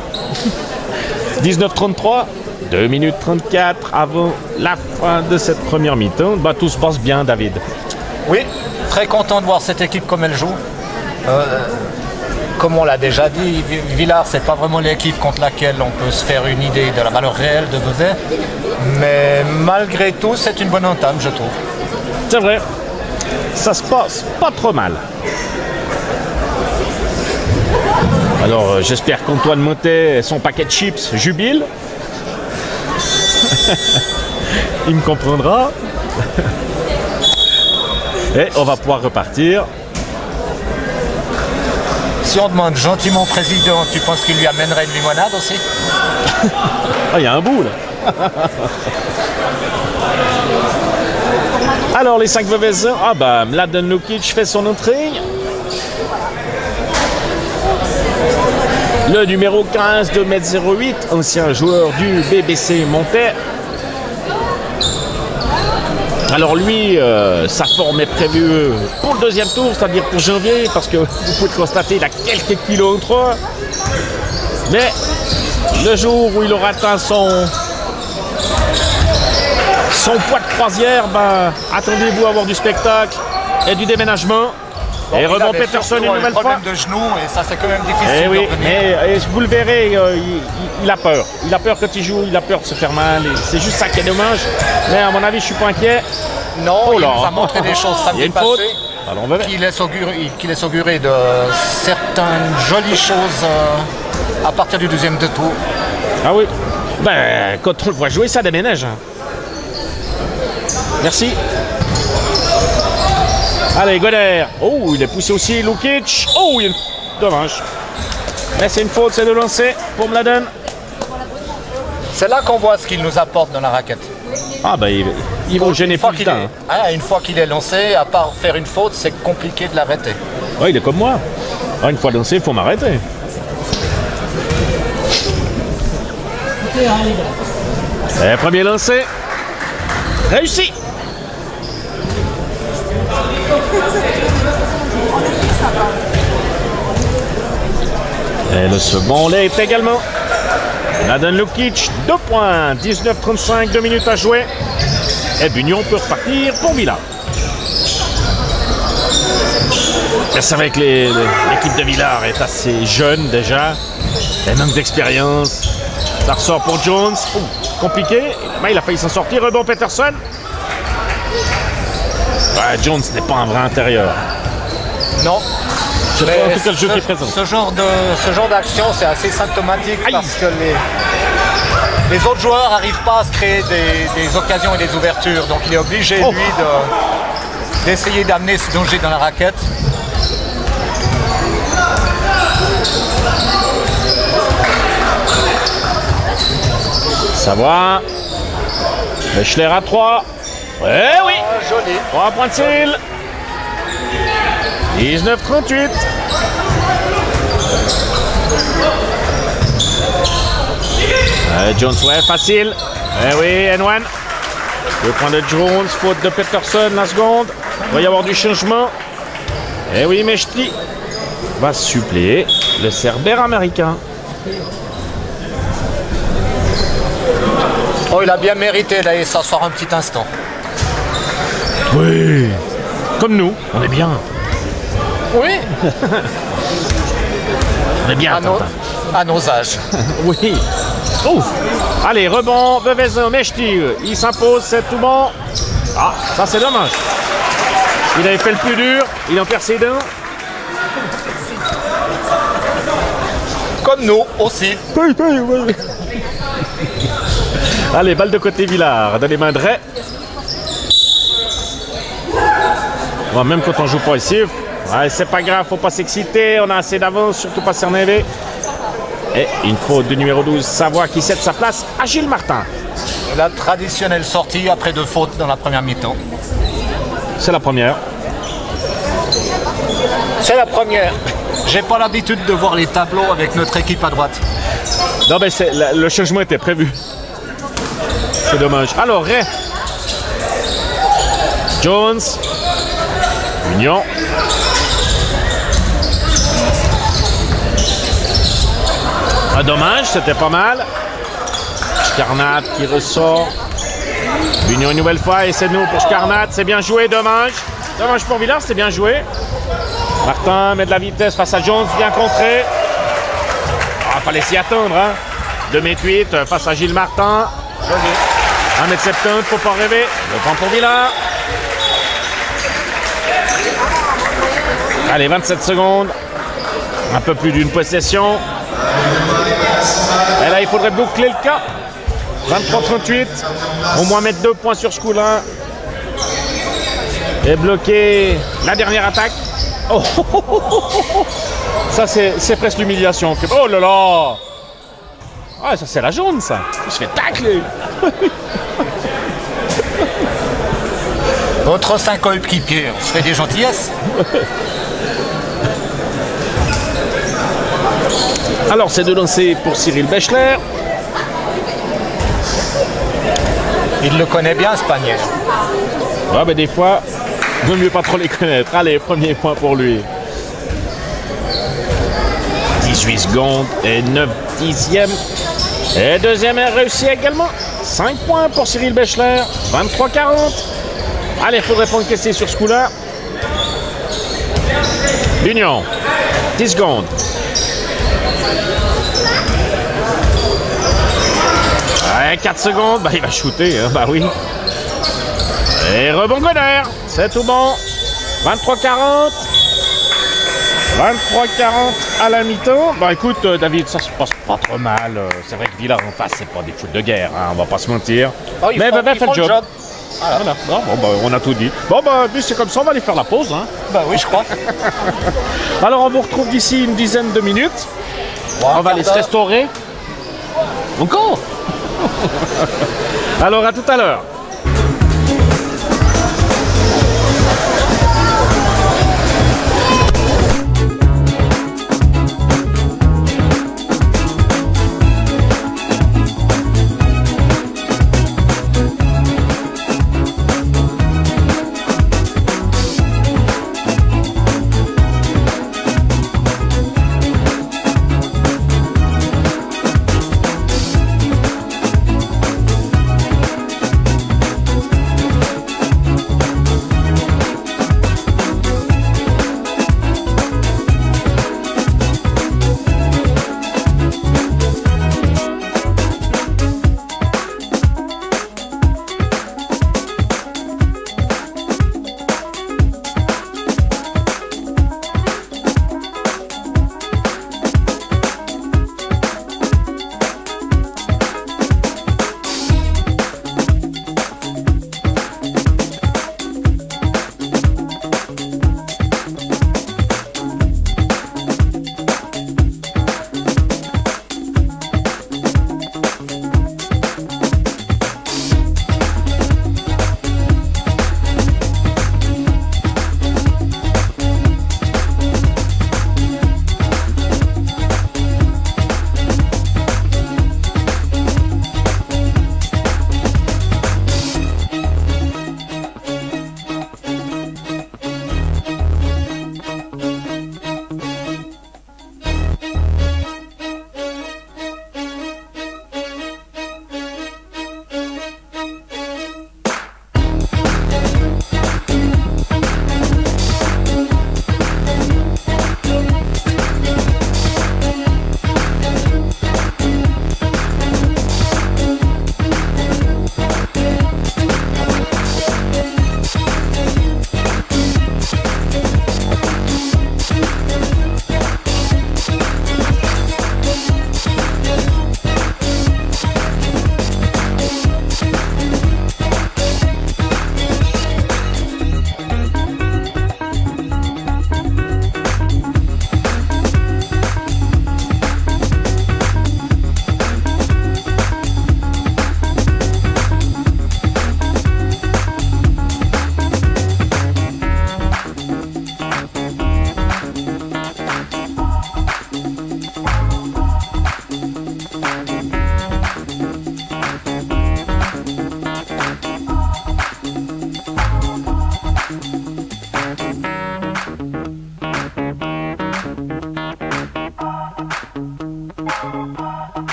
19:33, 2 minutes 34 avant la fin de cette première mi-temps. Bah, tout se passe bien, David. Oui, très content de voir cette équipe comme elle joue. Comme on l'a déjà dit, Villars, c'est pas vraiment l'équipe contre laquelle on peut se faire une idée de la valeur réelle de Vevey. Mais malgré tout, c'est une bonne entame, je trouve. C'est vrai. Ça se passe pas trop mal. Alors, j'espère qu'Antoine Motet et son paquet de chips jubile. Il me comprendra. Et on va pouvoir repartir. Si on demande gentiment au président, tu penses qu'il lui amènerait une limonade aussi? Ah, il y a un bout là. Alors les 5 Veuvezins. Ah bah Mladen Lukic fait son entrée. Le numéro 15 de 2m08, ancien joueur du BBC Montais. Alors lui, sa forme est prévue pour le deuxième tour, c'est-à-dire pour janvier, parce que vous pouvez le constater, il a quelques kilos en trop. Mais le jour où il aura atteint son poids de croisière, ben, attendez-vous à avoir du spectacle et du déménagement. Bon, et rebond avait Peterson surtout une nouvelle un problème fois. de genou et ça c'est quand même difficile Eh oui, de revenir. mais vous le verrez, il a peur. Il a peur quand il joue, il a peur de se faire mal. C'est juste ça qui est dommage. Mais à mon avis, je suis pas inquiet. Non, Oh il là. nous a montré des choses Il y a samedi une faute. passé Alors, on va ver- qui laisse augurer de certaines jolies choses à partir du deuxième de tour. Ah oui. Ben, quand on le voit jouer, ça déménage. Merci. Allez, Goder. Oh, il est poussé aussi, Lukic. Oh, il y a une... Dommage. Mais c'est une faute, c'est de lancer pour Mladen. C'est là qu'on voit ce qu'il nous apporte dans la raquette. Ah ben, ils vont gêner Une fois plus qu'il le temps. est, une fois qu'il est lancé, à part faire une faute, c'est compliqué de l'arrêter. Ouais, il est comme moi. Ah, une fois lancé, il faut m'arrêter. Et premier lancé. Réussi. Et le second l'est également. Mladen Lukic, 2 points, 19-35, 2 minutes à jouer. Et Bugnon peut repartir pour Villa. Mais c'est vrai que l'équipe de Villars est assez jeune déjà. Elle manque d'expérience. Ça ressort pour Jones. Oh, compliqué. Ben, il a failli s'en sortir. Rebond Peterson. Ouais, Jones n'est pas un vrai intérieur. Non. C'est Mais pas en tout cas le jeu qui est présent. ce genre d'action, c'est assez symptomatique Aïe. parce que les autres joueurs n'arrivent pas à se créer des occasions et des ouvertures. Donc il est obligé, Oh. lui, d'essayer d'amener ce danger dans la raquette. Ça va. Bechler à 3. Eh oui. Ah, joli. 3 points de Cyril. 19-38. Jones, ouais, facile. Eh oui, N1. 2 points de Jones, faute de Peterson, la seconde. Il va y avoir du changement. Eh oui, Mechti va suppléer le Cerbère américain. Oh, il a bien mérité d'aller s'asseoir un petit instant. Oui. Comme nous, on est bien. Oui. On est bien, Tintin. À nos âges. Oui. Ouf. Allez, rebond, Bevezin, Mechti. Il s'impose, c'est tout bon. Ah, ça c'est dommage. Il avait fait le plus dur, il en perd ses dents. Comme nous aussi. Allez, balle de côté Villars, dans les mains de Ray. Bon, même quand on joue passif, ouais, c'est pas grave, faut pas s'exciter, on a assez d'avance, surtout pas s'énerver. Et une faute du numéro 12, Savoie qui cède sa place à Gilles Martin. La traditionnelle sortie après 2 fautes dans la première mi-temps. C'est la première. C'est la première. J'ai pas l'habitude de voir les tableaux avec notre équipe à droite. Non, mais le changement était prévu. C'est dommage. Alors, Ray. Jones. Union. Ah, dommage, c'était pas mal. Scarnat qui ressort. Union une nouvelle fois et c'est nous pour Scarnat. C'est bien joué, dommage. Dommage pour Villars, c'est bien joué. Martin met de la vitesse face à Jones, bien contré. Ah, fallait s'y attendre, hein. 2m8 face à Gilles Martin. 1m70, faut pas rêver. Le temps pour Villars. Allez, 27 secondes. Un peu plus d'une possession. Et là, il faudrait boucler le cas. 23-38. Au moins mettre 2 points sur ce coup-là. Et bloquer la dernière attaque. Oh, ça, c'est presque l'humiliation. Oh là là. Ah, ça, c'est la jaune, ça. Il se fait tacler. Notre 5 coéquipiers, on se fait des gentillesses. Alors, c'est de lancer pour Cyril Bechler. Il le connaît bien, ce panier. Ouais, mais des fois, il vaut mieux pas trop les connaître. Allez, premier point pour lui. 18 secondes et 9 dixièmes. Et deuxième est réussi également. 5 points pour Cyril Bechler. 23-40. Allez, il faudrait pas encaisser sur ce coup-là. L'Union. 10 secondes. Ouais, 4 secondes. Bah, il va shooter. Hein. Bah oui. Et rebond Goder. C'est tout bon. 23-40. 23-40 à la mi-temps. Bah écoute, David, ça se passe pas trop mal. C'est vrai que Villars en face, c'est pas des foot de guerre, hein, on va pas se mentir. Oh, mais Bébé fait le job. Voilà. Voilà. Non, bon, bah, on a tout dit. Bon, bah, c'est comme ça, on va aller faire la pause. Hein. Bah oui, je crois. Alors, on vous retrouve d'ici une dizaine de minutes. Bon, On va aller se restaurer. Encore. Alors, à tout à l'heure.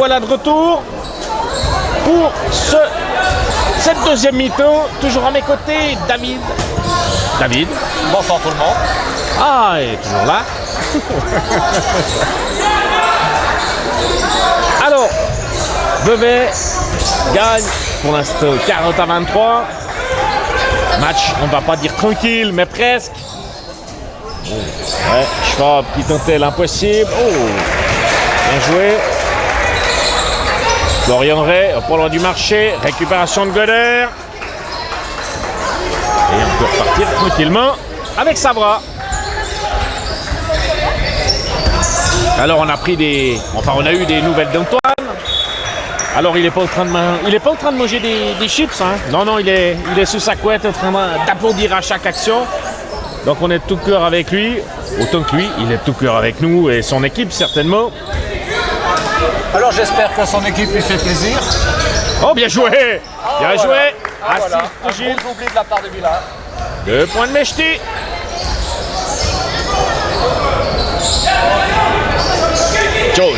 voilà de retour pour cette deuxième mi-temps. Toujours à mes côtés, David. David. Bonsoir tout le monde. Ah, il est toujours là. Alors, Vevey gagne pour l'instant 40-23. Match, on va pas dire tranquille, mais presque. Ouais, Schwab qui tentait l'impossible. Oh, bien joué. Florian Ray, pas loin du marché. Récupération de Goder. Et on peut repartir tranquillement avec Savra. Alors on a pris on a eu des nouvelles d'Antoine. Alors il est pas en train de manger des chips, hein. Non, il est sous sa couette en train d'applaudir à chaque action. Donc on est de tout cœur avec lui. Autant que lui, il est de tout cœur avec nous et son équipe certainement. Alors j'espère que son équipe lui fait plaisir. Oh, bien joué. Bien joué. Ah, voilà. Un Gilles. gros oubli de la part de Villard. 2 points de Mechti. Jones.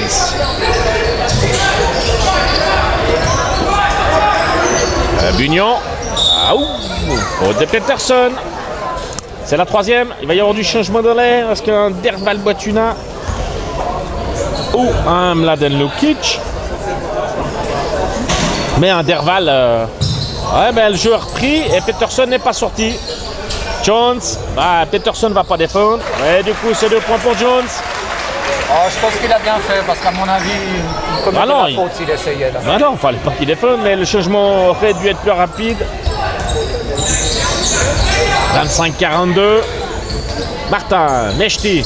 Bugnon. Ah, faute de Peterson. C'est la troisième. Il va y avoir du changement de l'air. Est-ce qu'un Derval Boituna ou un Mladen Lukic? Mais un Derval, le jeu a repris et Peterson n'est pas sorti. Jones, Peterson va pas défendre. Ouais, du coup, c'est 2 points pour Jones. Oh, je pense qu'il a bien fait parce qu'à mon avis, il commettait la faute s'il essayait. Là. Non, il fallait pas qu'il défende, mais le changement aurait dû être plus rapide. 25-42. Martin, Mechti.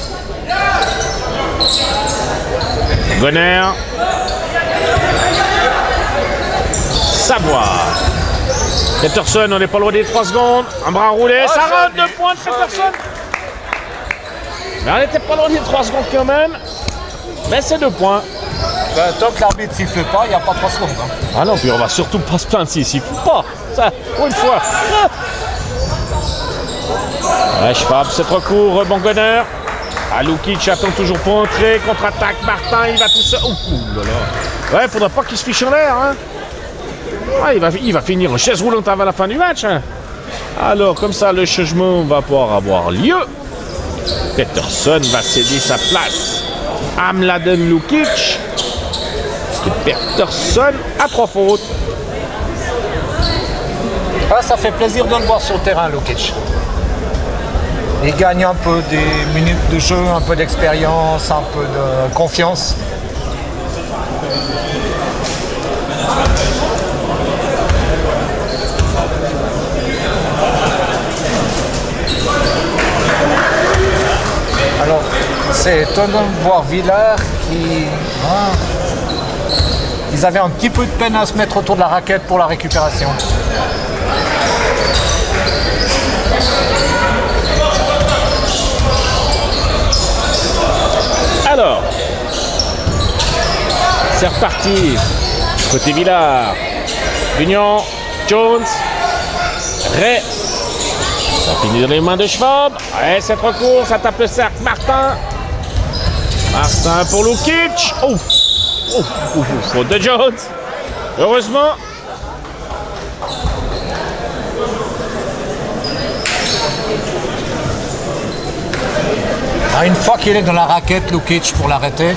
Goner. Savoie. Peterson, on n'est pas loin des 3 secondes. Un bras roulé, ça rentre 2 points de Peterson. Mais on n'était pas loin des 3 secondes quand même. Mais c'est 2 points. Tant que l'arbitre ne siffle pas, il n'y a pas 3 secondes. Hein. Ah non, puis on va surtout pas se plaindre s'il siffle pas. Ça, pour une fois. Ouais, Schwab, c'est trop court, rebond Goner. Lukic attend toujours pour entrer. Contre-attaque, Martin, il va tout seul. Ouais, faudra pas qu'il se fiche en l'air. Hein. Ouais, il va finir en chaise roulante avant la fin du match. Hein. Alors, comme ça, le changement va pouvoir avoir lieu. Peterson va céder sa place à Mladen Lukic. Peterson a 3 fautes. Ah, ça fait plaisir de le voir sur le terrain, Lukic. Il gagne un peu des minutes de jeu, un peu d'expérience, un peu de confiance. Alors, c'est étonnant de voir Villard qui... Ils avaient un petit peu de peine à se mettre autour de la raquette pour la récupération. Alors, c'est reparti. Côté Villard. Bugnon, Jones, Ray. Ça finit dans les mains de Schwab. Ouais, c'est trop court, ça tape le cercle. Martin pour Lukic. Faute de Jones. Heureusement. Une fois qu'il est dans la raquette, Lukic, pour l'arrêter.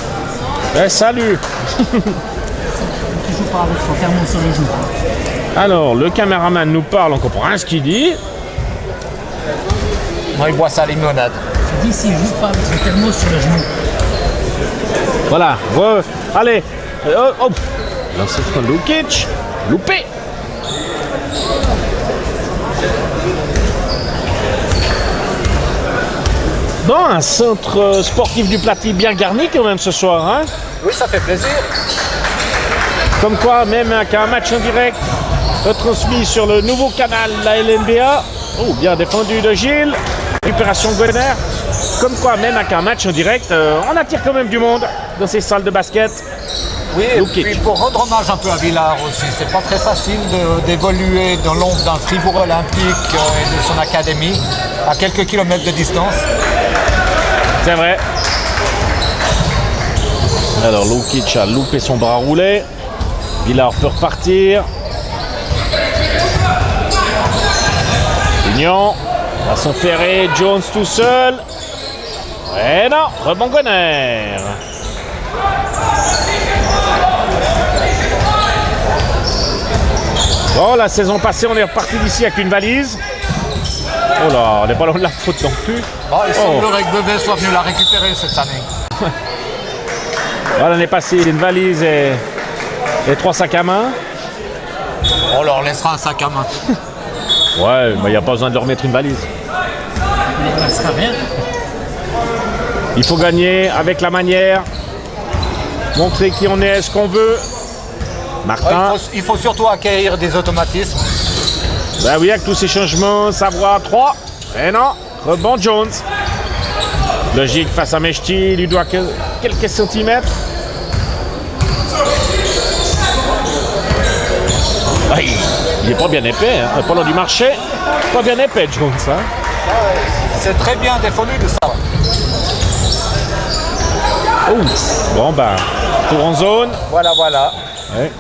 Salut. Toujours pas avec son thermos sur les genoux. Alors, le caméraman nous parle, on comprend rien ce qu'il dit. Non, il boit sa limonade. Je dis s'il joue pas avec son thermos sur les genoux. Voilà, allez. Lancé sur Lukic. Loupé. Bon, un centre sportif du Platy bien garni quand même ce soir. Hein. Oui, ça fait plaisir. Comme quoi, même qu'un match en direct retransmis sur le nouveau canal de la LNBA. Oh, bien défendu de Gilles. Récupération Goner. Comme quoi, même avec un match en direct, on attire quand même du monde dans ces salles de basket. Oui, et puis pour rendre hommage un peu à Villard aussi, c'est pas très facile d'évoluer dans l'ombre d'un Fribourg olympique et de son académie, à quelques kilomètres de distance. C'est vrai. Alors Lukic a loupé son bras roulé. Villard peut repartir. Union va s'en ferrer. Jones tout seul. Et non, rebond Gonner. Bon, la saison passée, on est reparti d'ici avec une valise. Oh là, on n'est pas loin de la faute non plus. Bon, il semblerait que Vevey soit venu la récupérer cette année. Voilà, l'année passée, une valise et 3 sacs à main. On leur laissera un sac à main. Ouais, mais il n'y a pas besoin de leur mettre une valise. Ça sera bien. Il faut gagner avec la manière. Montrer qui on est, ce qu'on veut. Martin. Ouais, il faut surtout acquérir des automatismes. Ben oui, avec tous ces changements, savoir 3. Et non, rebond Jones. Logique face à Mechti, il lui doit quelques centimètres. Ah, il est pas bien épais, hein. Pas loin du marché. Pas bien épais, Jones. Hein. C'est très bien défendu de ça. Oh, bon ben, tour en zone. Voilà. Ouais.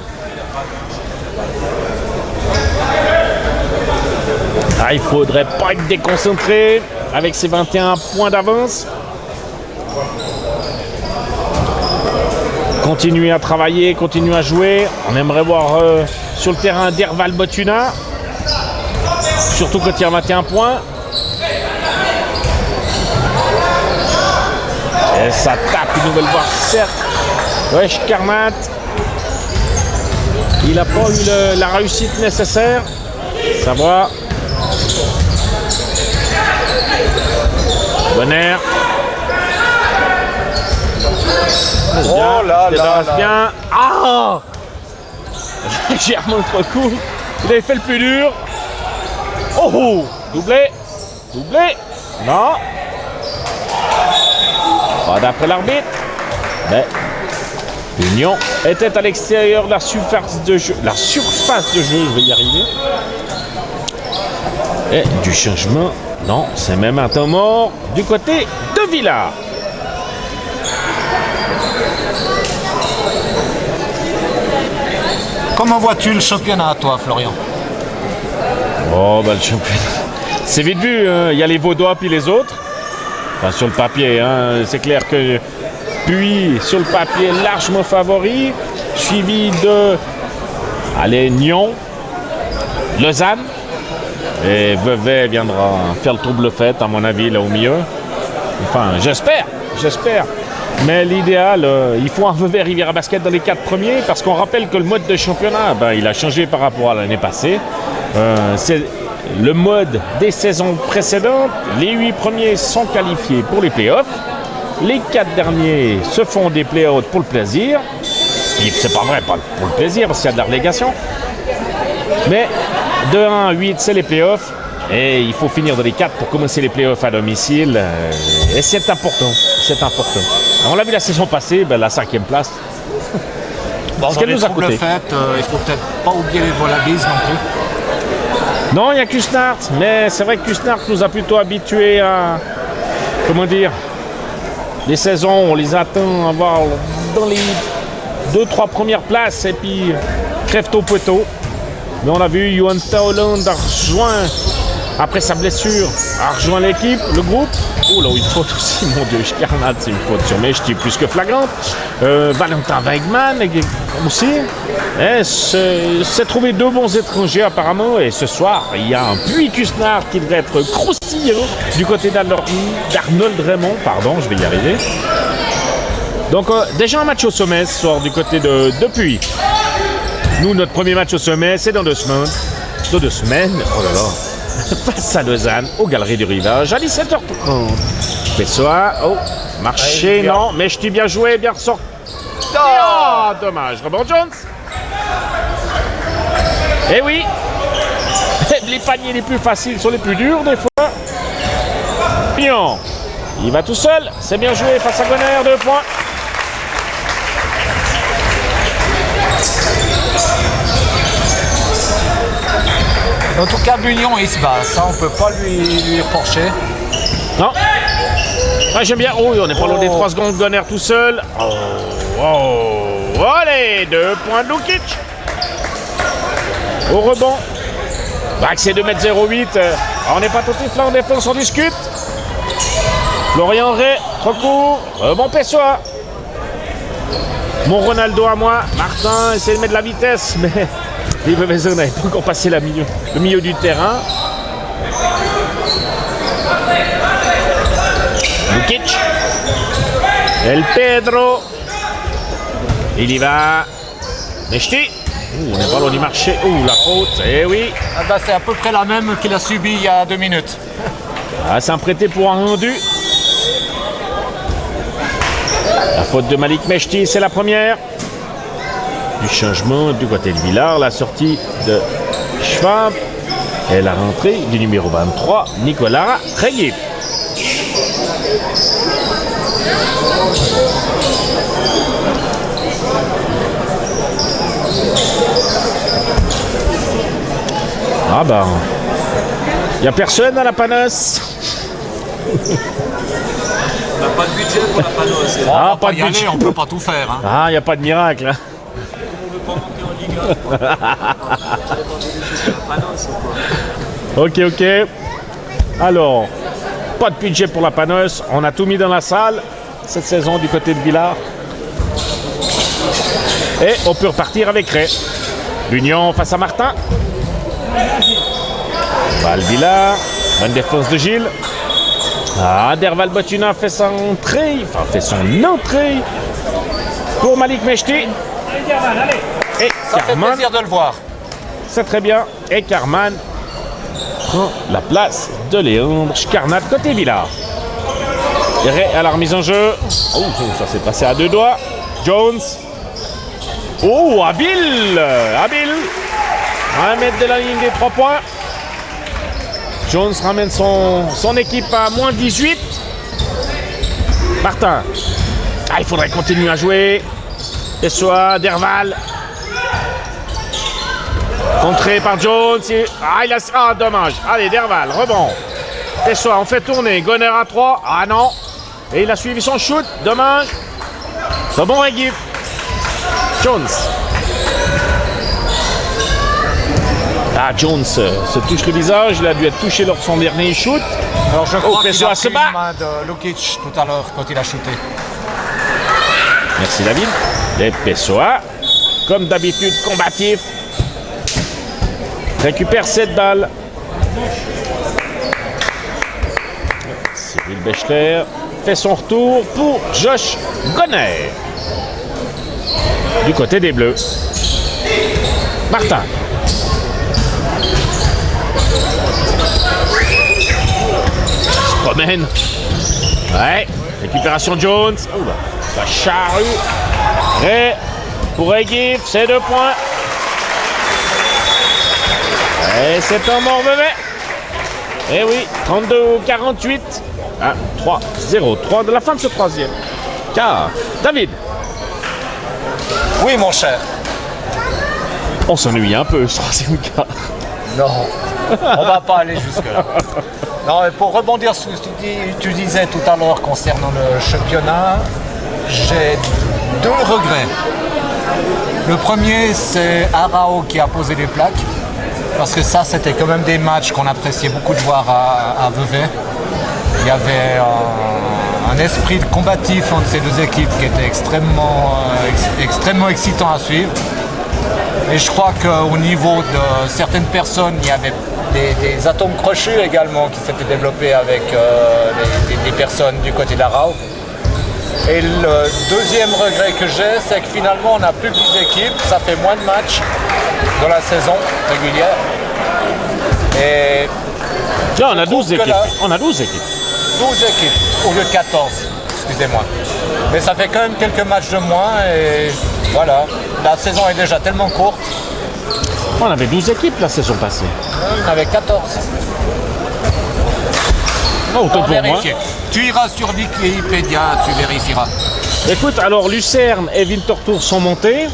Ah, il faudrait pas être déconcentré avec ses 21 points d'avance. Continuer à travailler, continuer à jouer. On aimerait voir sur le terrain Derval Botuna. Surtout quand il y a 21 points. Et ça tape une nouvelle fois, certes. Wesh Karmat. Il n'a pas eu la réussite nécessaire. Ça va. Bonner. Oh là là. Bien. Ah, légèrement trop court. Il avait fait le plus dur. Oh, oh. Doublé. Non. Pas d'après l'arbitre. Mais Union était à l'extérieur de la surface de jeu. Je vais y arriver. Et du changement. Non, c'est même un temps mort du côté de Villard. Comment vois-tu le championnat, toi, Florian? Oh, bah le championnat. C'est vite vu, hein. Il y a les Vaudois puis les autres. Enfin, sur le papier, hein. C'est clair que Puy, sur le papier, largement favori. Suivi de Nyon, Lausanne. Et Vevey viendra faire le double fête, à mon avis, là au milieu. Enfin, j'espère. Mais l'idéal, il faut un Vevey Riviera Basket dans les 4 premiers, parce qu'on rappelle que le mode de championnat, il a changé par rapport à l'année passée. C'est le mode des saisons précédentes. Les 8 premiers sont qualifiés pour les playoffs. Les 4 derniers se font des playoffs pour le plaisir. Et c'est pas vrai, pas pour le plaisir, parce qu'il y a de la relégation. Mais de 1 à 8, c'est les playoffs. Et il faut finir dans les 4 pour commencer les playoffs à domicile. Et c'est important. On l'a vu la saison passée, la 5e place. Bon, ce qu'elle nous a coûté. Il faut peut-être pas oublier les Wallabies non plus. Non, il y a Cusnard. Mais c'est vrai que Cusnard nous a plutôt habitués à... Comment dire, les saisons, on les attend à voir dans les 2-3 premières places. Et puis, crève-tôt, poteau. Mais on a vu Johan Holland a rejoint, après sa blessure, a rejoint l'équipe, le groupe. Oh là, une faute aussi, mon Dieu, Carnade, c'est une faute sur Mechti plus que flagrante. Valentin Weigmann aussi. C'est trouvé 2 bons étrangers apparemment. Et ce soir, il y a un Puy Cusnard qui devrait être croustillant du côté d'Arnold Raymond. Pardon, je vais y arriver. Donc déjà un match au sommet ce soir du côté de Puy. Nous, notre premier match au sommet, c'est dans 2 semaines. Dans 2 semaines, oh là là, face à Lausanne, aux Galeries du Rivage, à 17h30. Pessoa, oh, marché, non, mais je t'ai bien joué, bien ressorti. Oh, dommage, rebond Jones. Eh oui, les paniers les plus faciles sont les plus durs des fois. Pion, il va tout seul, c'est bien joué face à Gonner, 2 points. En tout cas, Bunion, il se bat. Ça, on peut pas lui reprocher. Non. Ah, j'aime bien. Oh, on est pas loin des 3 secondes. Gonner tout seul. Oh. Oh, allez, 2 points de Lukic. Au rebond. Bah, c'est 2,08 m. On n'est pas tout de suite là en défense, on discute. Florian Ray, trop court. Rebond Pessoa. Mon Ronaldo à moi. Martin essaie de mettre de la vitesse, mais les Bebezo n'avait pas encore passé le milieu du terrain. Lukic. El Pedro. Il y va. Mechti. On est pas loin du marché. La faute. Eh oui. Ah bah, c'est à peu près la même qu'il a subie il y a 2 minutes. Ah, c'est un prêté pour un rendu. La faute de Malik Mechti, c'est la première. Du changement du côté de Villard. La sortie de Schwab. Et la rentrée du numéro 23, Nicolas Reguif. Ah ben, il n'y a personne à la Panos. On n'a pas de budget pour la Panos. On Ah, va pas pas de y aller, budget. on peut pas tout faire. Hein. Ah, il n'y a pas de miracle. Hein. On veut pas monter en Ligue 1. La Panos ou quoi? Ok. Alors, pas de budget pour la Panos. On a tout mis dans la salle cette saison du côté de Villard. Et on peut repartir avec Ray. L'Union face à Martin. Val Villard. Bonne défense de Gilles. Ah, Derval Botuna fait son entrée. Enfin, fait son entrée. Pour Malik Mechti. Et Ça fait Carman. plaisir de le voir. C'est très bien. Et Carman prend la place de Léandre Scarnat côté Villard. Ray à la remise en jeu. Oh, ça s'est passé à 2 doigts. Jones. Oh, habile. 1 mètre de la ligne des 3 points. Jones ramène son équipe à moins 18. Martin. Ah, il faudrait continuer à jouer. Pessoa, Derval. Contré par Jones. Ah, dommage. Allez, Derval, rebond. Pessoa, on fait tourner. Gonner à 3. Ah non. Et il a suivi son shoot. Dommage. C'est bon, Reguif. Jones. Ah, Jones se touche le visage. Il a dû être touché lors de son dernier shoot. Alors je crois qu'il Pessoa a se pris bat. une main de Lukic tout à l'heure quand il a shooté. Merci, David. Et Pessoa, comme d'habitude, combatif. Récupère 7 balles. Cyril Bechler fait son retour pour Josh Gonner. Du côté des Bleus. Martin. Se promène. Ouais. Récupération Jones. Oh là. La charrue. Et pour Reguif, c'est 2 points. Et c'est un mort-bébé. Et oui, 32-48. 3-0-3 de la fin de ce troisième. Car, David, Oui mon cher. on s'ennuie un peu ce troisième quart. Non, on va pas aller jusque-là. Non, mais pour rebondir sur ce que tu disais tout à l'heure concernant le championnat, j'ai 2 regrets. Le premier, c'est Arao qui a posé les plaques. Parce que ça, c'était quand même des matchs qu'on appréciait beaucoup de voir à Vevey. Il y avait un esprit combatif entre ces deux équipes qui était extrêmement excitant à suivre. Et je crois qu'au niveau de certaines personnes, il y avait des atomes crochus également qui s'étaient développés avec des personnes du côté d'Arao. Et le deuxième regret que j'ai, c'est que finalement on n'a plus de 10 équipes, ça fait moins de matchs dans la saison régulière. Et Là, on a 12 que équipes. là- On a 12 équipes. 12 équipes au lieu de 14, excusez-moi. Mais ça fait quand même quelques matchs de moins et voilà, la saison est déjà tellement courte, On avait 12 équipes la saison passée. on avait 14. Oh, autant On pour moi. vérifier. Tu iras sur Wikipédia, tu vérifieras. Écoute, alors Lucerne et Winterthur sont montés.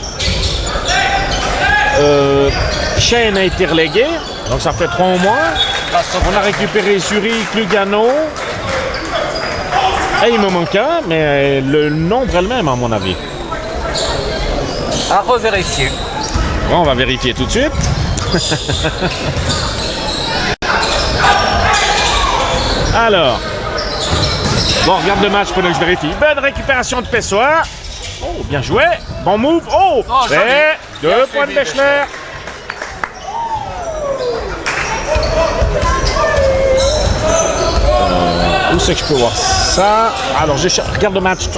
Chêne a été relégué, donc ça fait 3 au moins. On a récupéré Zurich, Lugano. Et il me manque un, mais le nombre est le même à mon avis. À revérifier. Bon, on va vérifier tout de suite. Alors. Bon, regarde le match pendant que je vérifie. Bonne récupération de Pessoa. Oh, bien joué. Bon move. Oh, joli. et 2 Bien points de suivi, Bechler. Où c'est que je peux voir ça? Alors, regarde le match.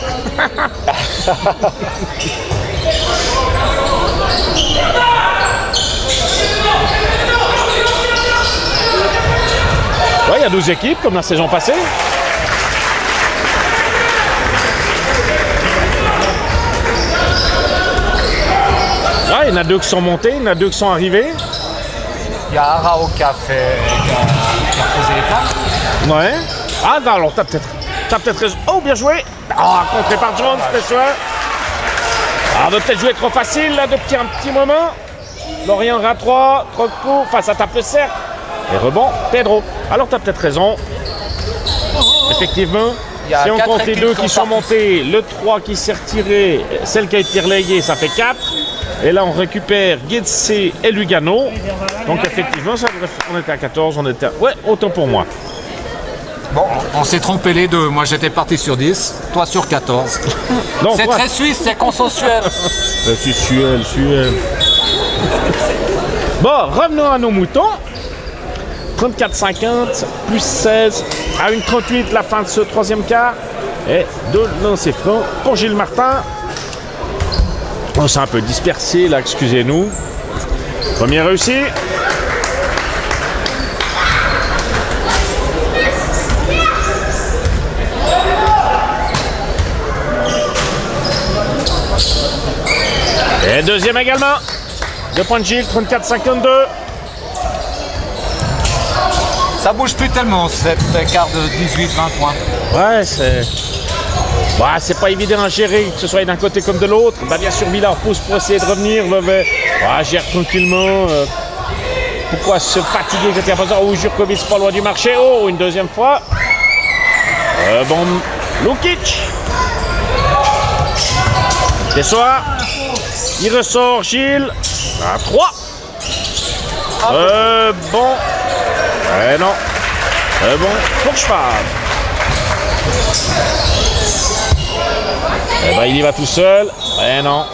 Ouais, il y a 12 équipes comme la saison passée. Ouais, il y en a 2 qui sont montés, il y en a 2 qui sont arrivés. Il y a Arao qui a posé les plans. Ouais. Ah, non, alors t'as peut-être raison. Oh, bien joué. Ah, contré par Jones, c'est ça. Ah, on va peut-être jouer trop facile là depuis un petit moment. Lorient rat 3, trop de coups face à tape le cercle. Et rebond, Pedro. Alors t'as peut-être raison. Effectivement. Il y a Si on 4 compte les équipes 2 qui qui sont sont montés, le 3 qui s'est retiré, celle qui a été relayée, ça fait 4. Et là, on récupère Guedse et Lugano. Donc, effectivement, on était à 14, on était à... Ouais, autant pour moi. Bon, on s'est trompé les deux. Moi, j'étais parti sur 10, toi sur 14. Donc, C'est très suisse, c'est consensuel. Suel. Bon, revenons à nos moutons. 34-50, plus 16, à 1,38 la fin de ce troisième quart. Et 2 lancers francs pour Gilles Martin. On s'est un peu dispersé là, excusez-nous. Premier réussi. Et deuxième également. 2 points de Gilles, 34-52. Ça bouge plus tellement, cet écart de 18-20 points. Ouais, c'est pas évident à gérer, que ce soit d'un côté comme de l'autre. Bah, bien sûr, Villard pousse pour essayer de revenir. Vevey gère tranquillement. Pourquoi se fatiguer quand il y a besoin? Oh, Jurkovic pas loin du marché. Oh, une deuxième fois. Bon, Lukic. Pessoa. Il ressort, Gilles. À 3. Bon. Non. Bon, pour Schwab. Eh ben, il y va tout seul. Non.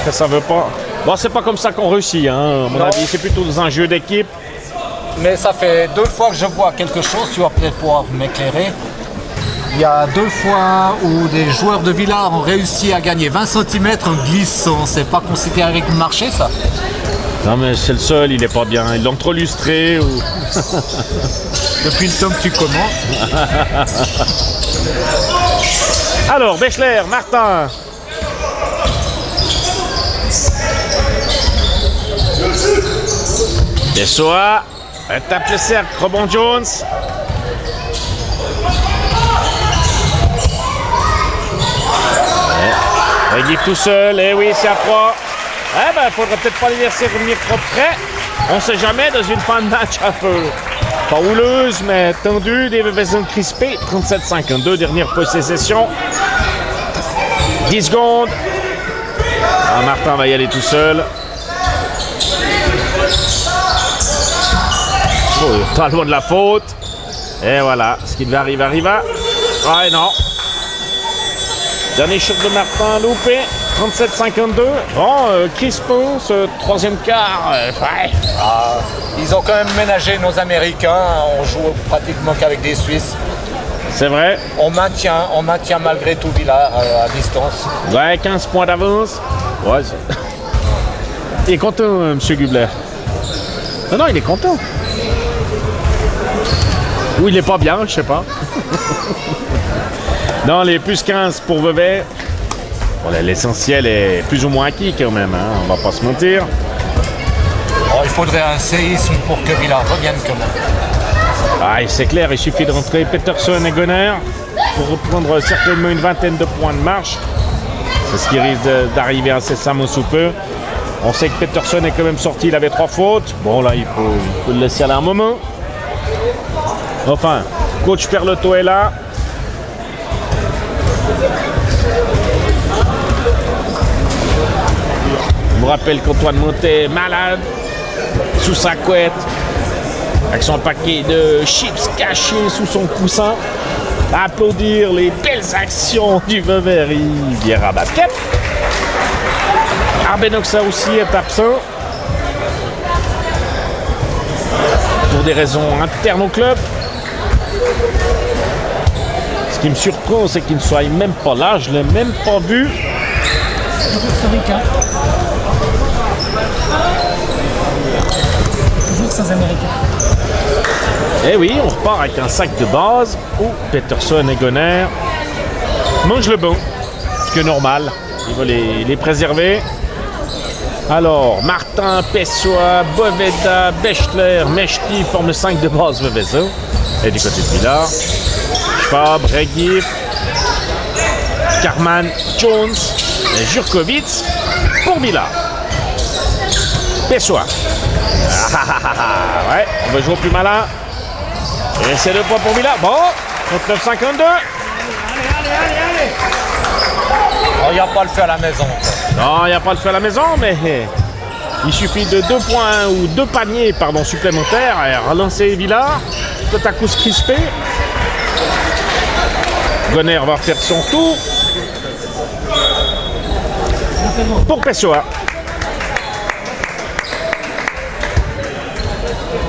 Que ça veut pas. Bon, c'est pas comme ça qu'on réussit, hein. À mon avis, c'est plutôt dans un jeu d'équipe. Mais ça fait 2 fois que je vois quelque chose, tu vas peut-être pouvoir m'éclairer. Il y a 2 fois où des joueurs de Villard ont réussi à gagner 20 cm en glissant. C'est pas considéré avec le marché, ça? Non, mais c'est le seul, il est pas bien. Ils l'ont trop lustré ou... Depuis le temps que tu commentes. Alors, Bechler, Martin. Pessoa. Tape le cercle, rebond Jones. Reguif tout seul, et oui, c'est à 3. Eh ben, faudrait peut-être pas les laisser revenir trop près. On sait jamais dans une fin de match un peu pas houleuse, mais tendue, des zones crispées. 37-52, dernière possession. 10 secondes. Ah, Martin va y aller tout seul. Oh, pas loin de la faute. Et voilà, ce qui devait arriver arriva. Ah, et non. Dernier shot de Martin loupé. 37-52. Bon, crispant ce troisième quart. Ouais. Ils ont quand même ménagé nos Américains. On joue pratiquement qu'avec des Suisses. C'est vrai. On maintient malgré tout Villard à distance. Ouais, 15 points d'avance. Ouais. Il est content, M. Gubler. Non, il est content. Ou il est pas bien, je sais pas. Non, les plus 15 pour Vevey. Bon, l'essentiel est plus ou moins acquis quand même, hein, on va pas se mentir. Oh, il faudrait un séisme pour que Villard revienne quand même. Ah, c'est clair, il suffit de rentrer Peterson et Gonner pour reprendre certainement une vingtaine de points de marche. C'est ce qui risque d'arriver incessamment sous peu. On sait que Peterson est quand même sorti, il avait 3 fautes. Bon, là, il faut le laisser aller un moment. Enfin, coach Perlotto est là. vous rappelle qu'Antoine montait malade sous sa couette, avec son paquet de chips cachés sous son coussin, à applaudir les belles actions du Vevey Riviera Basket. Arbenoxa aussi est absent pour des raisons internes au club. Ce qui me surprend, c'est qu'il ne soit même pas là, je ne l'ai même pas vu. Costa Rica. Toujours sans Américains. Eh oui, on repart avec un sac de base où Peterson et Gonner mangent le bon, ce qui est normal. Il va les préserver. Alors, Martin, Pessoa, Boveda, Bechler, Mechti forment le 5 de base Vevey. Et du côté de Villars, Schwab, Regif, Karman, Jones et Jurkovic pour Villars. Pessoa. Ouais, on va jouer au plus malin. Et c'est 2 points pour Villars. Bon, 39-52. Oh, il n'y a pas le fait à la maison. Non, il n'y a pas le fait à la maison, mais il suffit de 2 points ou 2 paniers supplémentaires et relancer Villars. Tout à coup se crisper. Gonner va faire son tour. Pour Pessoa.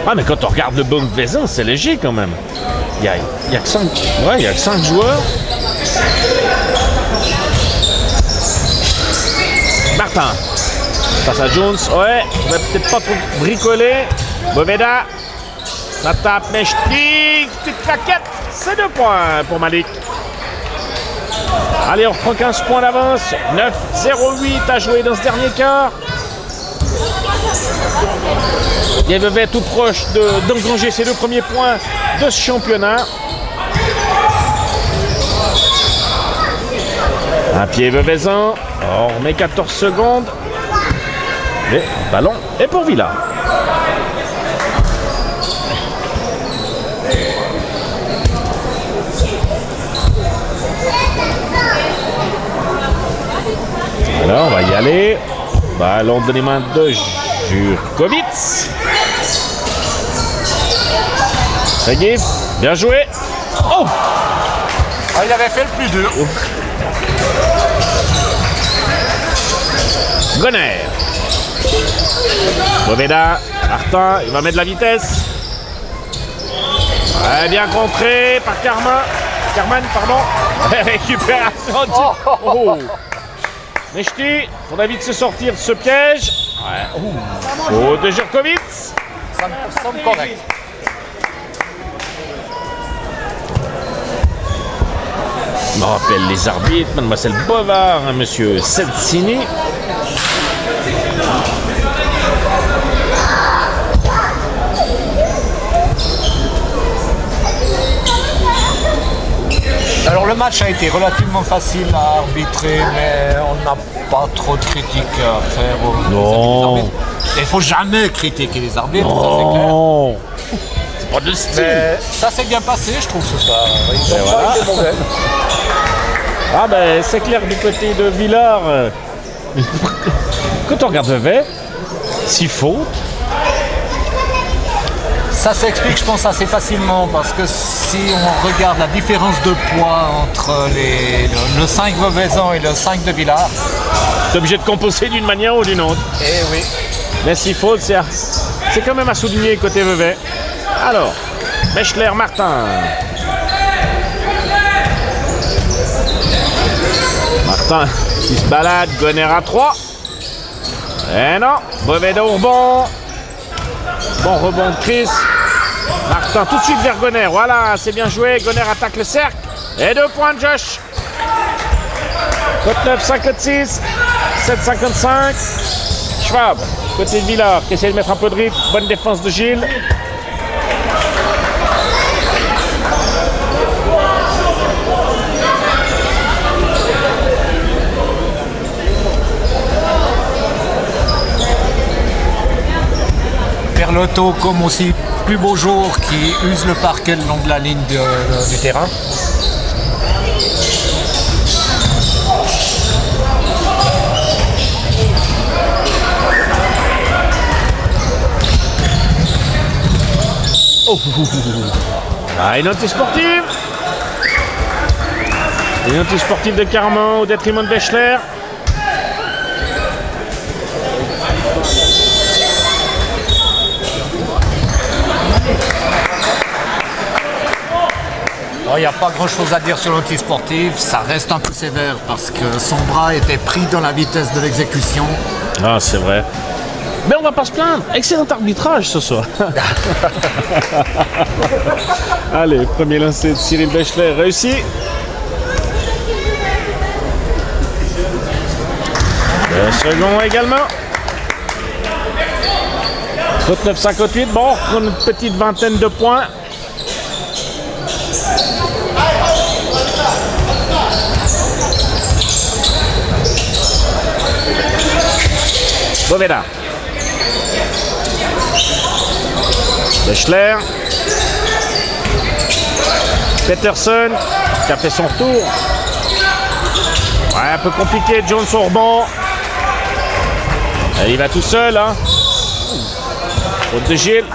Ah, mais quand on regarde le bon Vezin, c'est léger quand même. Il y a que 5. Ouais, il y a que 5 joueurs. Martin. Face à Jones. Ouais, on va peut-être pas trop bricoler. Boveda. Ça tape Mechti. Petite claquette. C'est 2 points pour Malik. Allez, on reprend 15 points d'avance. 9-0-8 à jouer dans ce dernier quart. Il Vevey tout proche d'engranger ses 2 premiers points de ce championnat. Un pied Veveysan. On met 14 secondes. Et le ballon est pour Villars. Alors, on va y aller. Ballon de les mains de Jurkovic. Regif, bien joué. Oh! Ah, il avait fait le plus dur. Gonner. Boveda, Martin, il va mettre de la vitesse. Ouais, bien contré par Karman, pardon. Récupération. Oh. Mechti, faudra vite se sortir de ce piège. Ouais. Faute de Jurkovic. Ça me semble correct. Je me rappelle les arbitres, mademoiselle Bovard, hein, monsieur Selsini. Alors le match a été relativement facile à arbitrer, mais on n'a pas trop de critiques à faire aux arbitres. Il ne faut jamais critiquer les arbitres, ça c'est clair. Non, c'est pas de style. Mais ça s'est bien passé, je trouve ce soir. Ils ont voilà. pas été mauvais. Ah ben c'est clair du côté de Villars. Quand on regarde Vevey, 6 fautes. Ça s'explique, je pense, assez facilement parce que si on regarde la différence de points entre le 5 Veveysan et le 5 de Villars. T'es obligé de composer d'une manière ou d'une autre. Eh oui. Mais 6 fautes, c'est quand même à souligner côté Vevey. Alors, Bechler, Martin. Martin qui se balade, Gonner à 3. Eh non, Boveda au rebond. Bon rebond de Chris. Martin tout de suite vers Gonner. Voilà, c'est bien joué. Gonner attaque le cercle. Et 2 points de Josh. 29-56. 7-55. Schwab, côté de Villars, qui essaie de mettre un peu de rythme. Bonne défense de Gilles. Perlotto, comme aussi plus beau jour, qui use le parquet le long de la ligne du terrain. Oh. Ah, une anti-sportive. Une anti-sportive de Carman au détriment de Bechler. Il n'y a pas grand chose à dire sur l'anti-sportive, ça reste un peu sévère parce que son bras était pris dans la vitesse de l'exécution. Ah, c'est vrai. Mais on va pas se plaindre. Excellent arbitrage ce soir. Allez, premier lancé de Cyril Bechler réussi. Le second également. 39-58. Bon, on prend une petite vingtaine de points. Boveda. Bechler. Peterson qui a fait son retour. Ouais, un peu compliqué. Jones au rebond. Et il va tout seul. Hein. Faute de Gilles.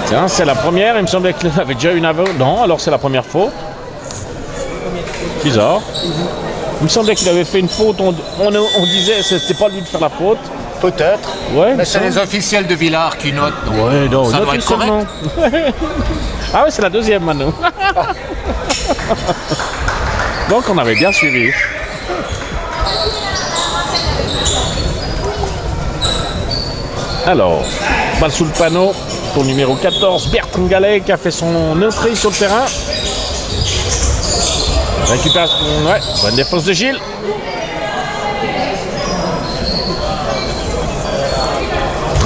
Tiens, c'est la première. Il me semblait qu'il avait déjà une avant. Non, alors c'est la première faute. Bizarre. Il me semblait qu'il avait fait une faute. On disait que c'était pas lui de faire la faute. Peut-être. Ouais, mais c'est les officiels de Villars qui notent. Donc ouais, non, ça doit être correct. Ah ouais, c'est la deuxième maintenant. Donc on avait bien suivi. Alors, balle sous le panneau pour le numéro 14, Bertrand Gallet qui a fait son entrée sur le terrain. Récupération, ouais, bonne défense de Gilles.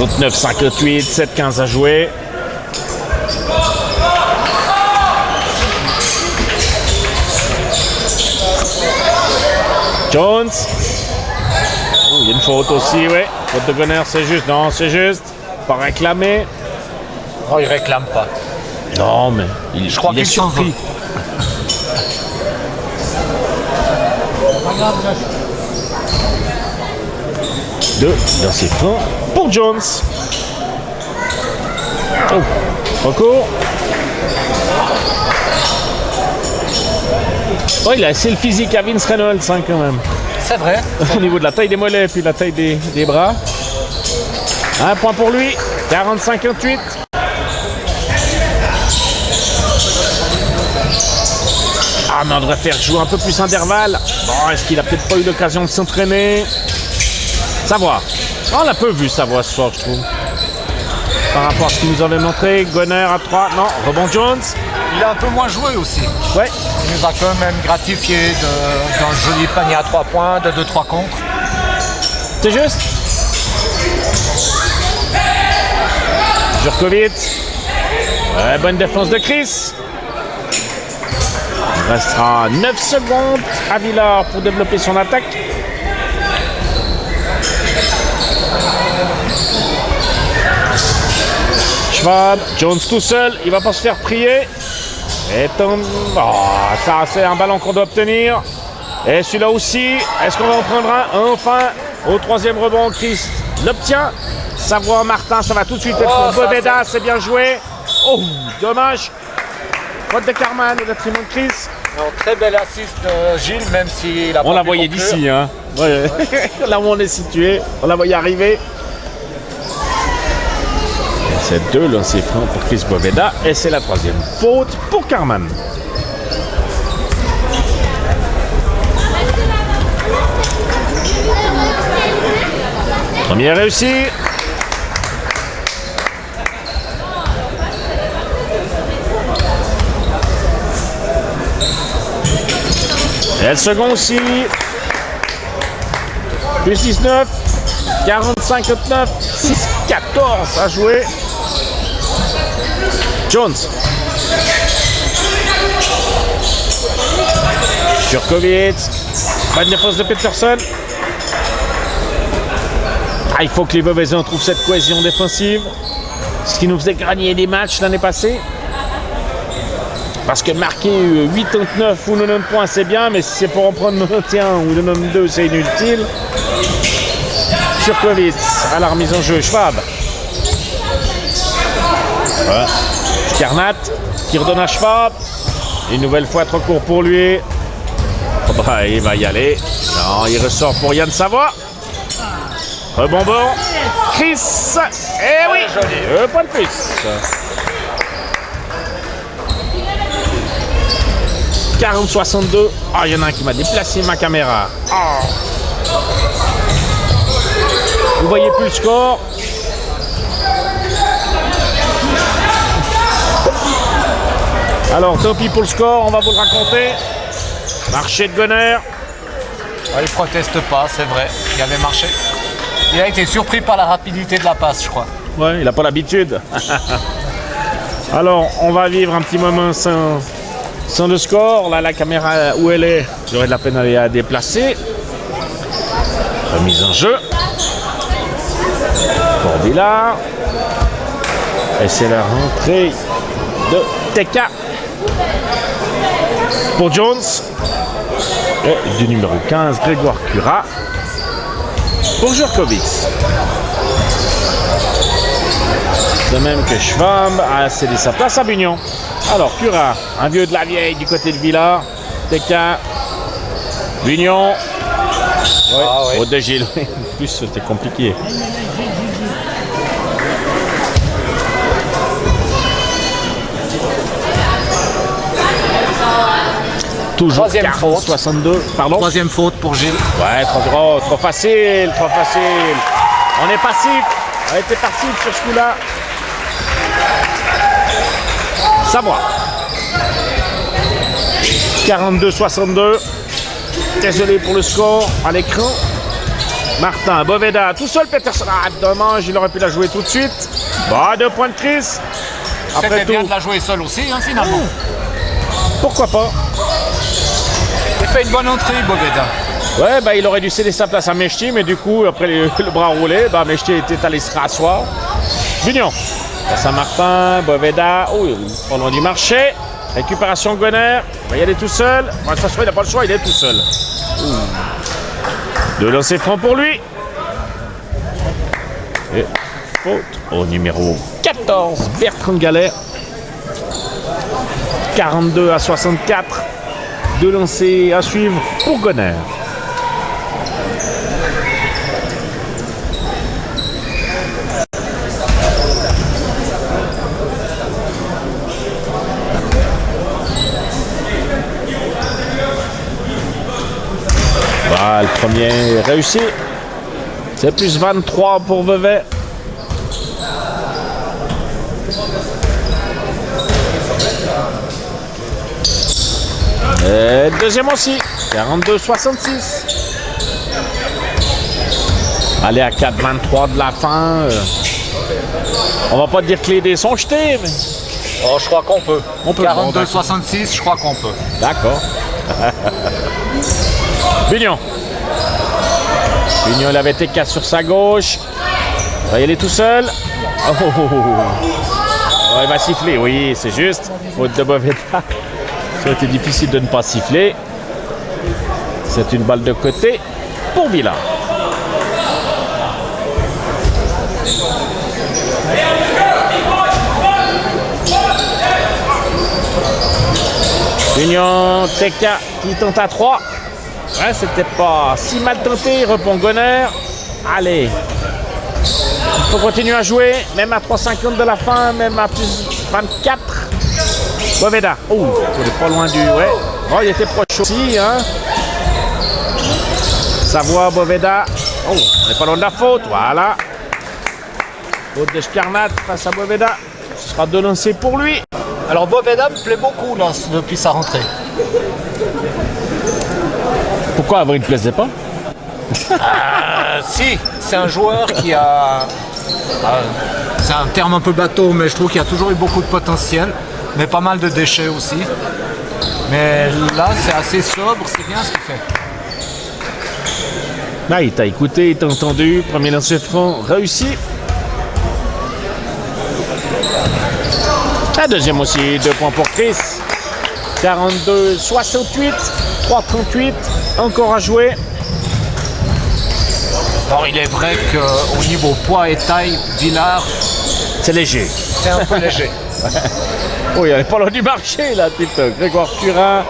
« 39-58, 7-15 à jouer. » Jones. Oh, il y a une faute aussi, ouais. Faute de Gonner, c'est juste. Non, c'est juste. Pas réclamé. Oh, il réclame pas. Non, mais je crois qu'il est surpris. Deux dans ses flancs pour Jones. Oh, recours. Oh, il a assez le physique à Vince Reynolds, hein, quand même. C'est vrai. Au niveau de la taille des mollets et puis la taille des bras. Un point pour lui. 40-58. Ah, mais on devrait faire jouer un peu plus intervalle. Bon, est-ce qu'il a peut-être pas eu l'occasion de s'entraîner? Savoie. On l'a peu vu Savoie ce soir, je trouve. Par rapport à ce qu'il nous avait montré. Gonner à 3. Non, rebond Jones. Il a un peu moins joué aussi. Ouais. Il nous a quand même gratifié d'un joli panier à 3 points, de 2-3 contre. C'est juste. Jurkovic. Ouais, bonne défense de Chris. Il restera 9 secondes à Villars pour développer son attaque. Schwab, Jones tout seul, il va pas se faire prier. Et ça c'est un ballon qu'on doit obtenir. Et celui-là aussi, est-ce qu'on va en prendre un? Enfin, au troisième rebond, Chris l'obtient. Savoie, Martin, ça va tout de suite être pour Boveda, c'est bien joué. Oh, dommage. Faute de Carman au détriment de Chris. Alors, très belle assist de Gilles, même s'il a pas on la pu voyait conclure. d'ici, hein. Ouais. Là où on est situé, on la voyait arriver. C'est 2 lancers francs pour Chris Boveda et c'est la troisième faute pour Carman. Première réussie. Et le second aussi. Plus 19. 45-9. 6-14 à jouer. Jones. Jurkovic. Bonne défense de Peterson. Ah, il faut que les Vauvaisans trouvent cette cohésion défensive. Ce qui nous faisait gagner des matchs l'année passée. Parce que marquer 89 ou 90 points, c'est bien, mais si c'est pour en prendre 91 ou 92, c'est inutile. Jurkovic à la remise en jeu. Schwab. Ouais. Scarnat qui redonne à Schwab. Une nouvelle fois trop court pour lui. Oh bah, il va y aller. Non, il ressort pour Yann Savoie. Rebonbon. Chris. Eh oui. Point de plus. « 40-62. Ah, il y en a un qui m'a déplacé ma caméra. Ah. Vous voyez plus le score. Alors, tant pis pour le score, on va vous le raconter. Marché de Gonner. Il proteste pas, c'est vrai. Il avait marché. Il a été surpris par la rapidité de la passe, je crois. Ouais, il n'a pas l'habitude. Alors, on va vivre un petit moment sans le score. Là, la caméra, où elle est, j'aurais de la peine à la déplacer. Remise en jeu. Pour Villa. Et c'est la rentrée de Teka. Pour Jones. Et du numéro 15, Grégoire Cura. Pour Jurkovic. De même que Schwab a cédé sa place à Bugnon. Alors, Cura, un vieux de la vieille du côté de Villa. Teka. Bugnon. Ouais. Ah, ouais. Au de Gilles. En plus, c'était compliqué. Toujours Troisième 40, faute. 62. Pardon. Troisième faute pour Gilles. Ouais, trop facile, trop facile. On est passif. On a été passif sur ce coup-là. Savoie. 42-62. Désolé pour le score à l'écran. Martin, Boveda, tout seul Peterson. Ah, dommage, il aurait pu la jouer tout de suite. Bah, 2 points de Chris. C'était bien de la jouer seul aussi, hein, finalement. Pourquoi pas? Il fait une bonne entrée, Boveda. Ouais, bah, il aurait dû céder sa place à Mechti, mais du coup, après le bras roulé, bah, Mechti était allé se rasseoir. Bugnon. Saint-Martin, Boveda. Oh, pas loin du marché. Récupération Gonner. Il va y aller tout seul. De toute façon, il n'a pas le choix, il est tout seul. Ouh. 2 lancers francs pour lui. Et faute au numéro 14, Bertrand Gallet. 42-64. 2 lancers à suivre pour Gonner. Voilà, le premier réussi. C'est plus 23 pour Vevey. Et le deuxième aussi. 42-66. Allez, à 4-23 de la fin. On va pas dire que les dés sont jetés, mais... Oh, je crois qu'on peut. On peut. 42-66, je crois qu'on peut. D'accord. Bugnon. Bugnon, il avait été casse sur sa gauche. Il va y aller tout seul. Oh, oh, oh, oh. Oh, il va siffler, oui, c'est juste. Faute de Boveda. Ça a été difficile de ne pas siffler. C'est une balle de côté pour Villa. Bugnon, Teka qui tente à 3. Ouais, c'était pas si mal tenté. Répond Gonner. Allez. Il faut continuer à jouer. Même à 3,50 de la fin. Même à plus 24. Boveda. Oh, il est pas loin du... Ouais. Oh, il était proche aussi. Hein. Savoie, Boveda. Oh, on n'est pas loin de la faute. Voilà. Faute de Scarnat face à Boveda. Ce sera 2 lancers pour lui. Alors Boveda me plaît beaucoup là, depuis sa rentrée. Pourquoi avant il ne plaisait pas? Si, c'est un joueur qui a... c'est un terme un peu bateau, mais je trouve qu'il a toujours eu beaucoup de potentiel, mais pas mal de déchets aussi. Mais là, c'est assez sobre, c'est bien ce qu'il fait. Là, il t'a écouté, il t'a entendu. Premier lancer franc réussi. La deuxième aussi, 2 points pour Chris. 42-68, 3-38, encore à jouer. Bon, il est vrai qu'au niveau poids et taille, Villard, C'est léger. C'est un peu léger. Oh, il est pas loin du marché, là, petite Grégoire Curin.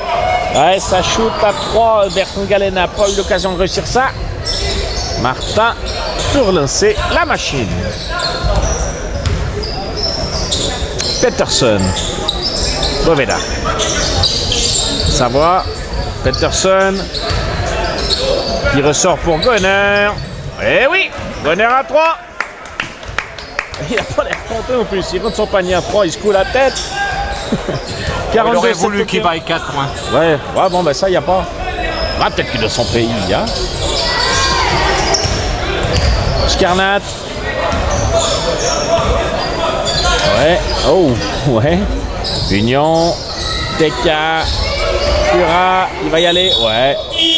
Ouais, ça shoot à 3. Bertrand Gallet n'a pas eu l'occasion de réussir ça. Martin peut relancer la machine. Peterson. Boveda. Savoie. Peterson. Qui ressort pour Gonner. Eh oui, Gonner à 3. Il n'a pas l'air content en plus. Il rentre son panier à 3, il se coule la tête. Il aurait 42, voulu qu'il vaille 4 points. Ouais, bon, ben ça, il n'y a pas. Ah, peut-être que de son pays, il y a. Scarnat. Ouais, oh, ouais. Union, Teka, Cura, il va y aller. Ouais,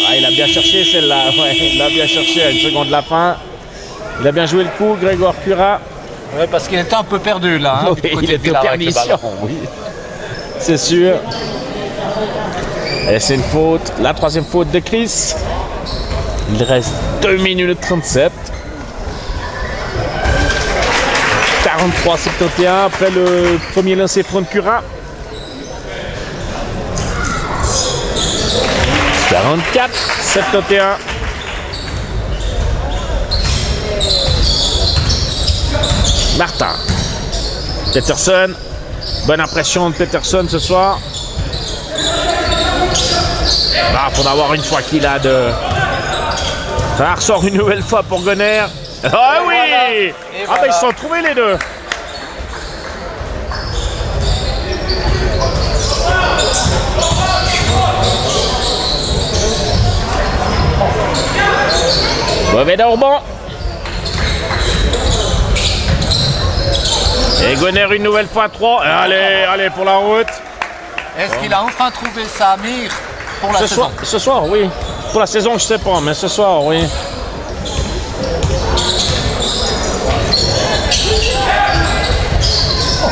ah, il a bien cherché celle-là. Ouais, il a bien cherché à une seconde de la fin. Il a bien joué le coup, Grégoire Cura. Ouais, parce qu'il était un peu perdu là. Hein, Oui, du côté il de était en Villars avec le permission, ballon. oui. C'est sûr. Et c'est une faute. La troisième faute de Chris. Il reste 2 minutes 37. 43-71 après le premier lancé front de Cura. 44-71. Martin. Peterson. Bonne impression de Peterson ce soir. Ah, faut en avoir une fois qu'il a de... Ça ressort une nouvelle fois pour Gonner. Ah oui Et Ah voilà. ben ils se sont trouvés les deux. Boveda au banc. Et Gonner une nouvelle fois 3. Allez pour la route. Est-ce qu'il a enfin trouvé sa mire pour la saison? Ce soir, oui. Pour la saison, je sais pas, mais ce soir, oui.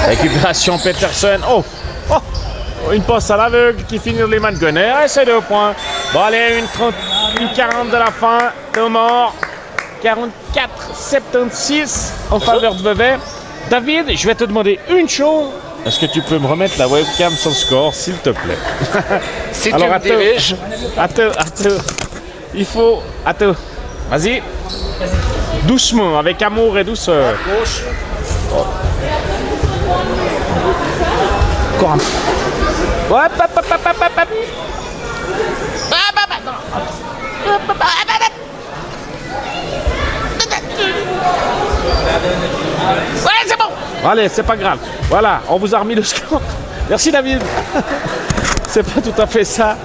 Récupération Peterson. Oh, une passe à l'aveugle qui finit les mains de Gonner. Et c'est 2 points. Bon, allez, une 40 de la fin. 2 morts. 44-76 en faveur de Vevey. David, je vais te demander une chose. Est-ce que tu peux me remettre la webcam sur le score, s'il te plaît? Si Alors, tu me diriges, il faut... Vas-y. Doucement, avec amour et douceur. gauche. Encore un... Hop, hop, hop, hop, hop, hop. Ouais, c'est bon. Allez, c'est pas grave. Voilà, on vous a remis le score. Merci David. C'est pas tout à fait ça.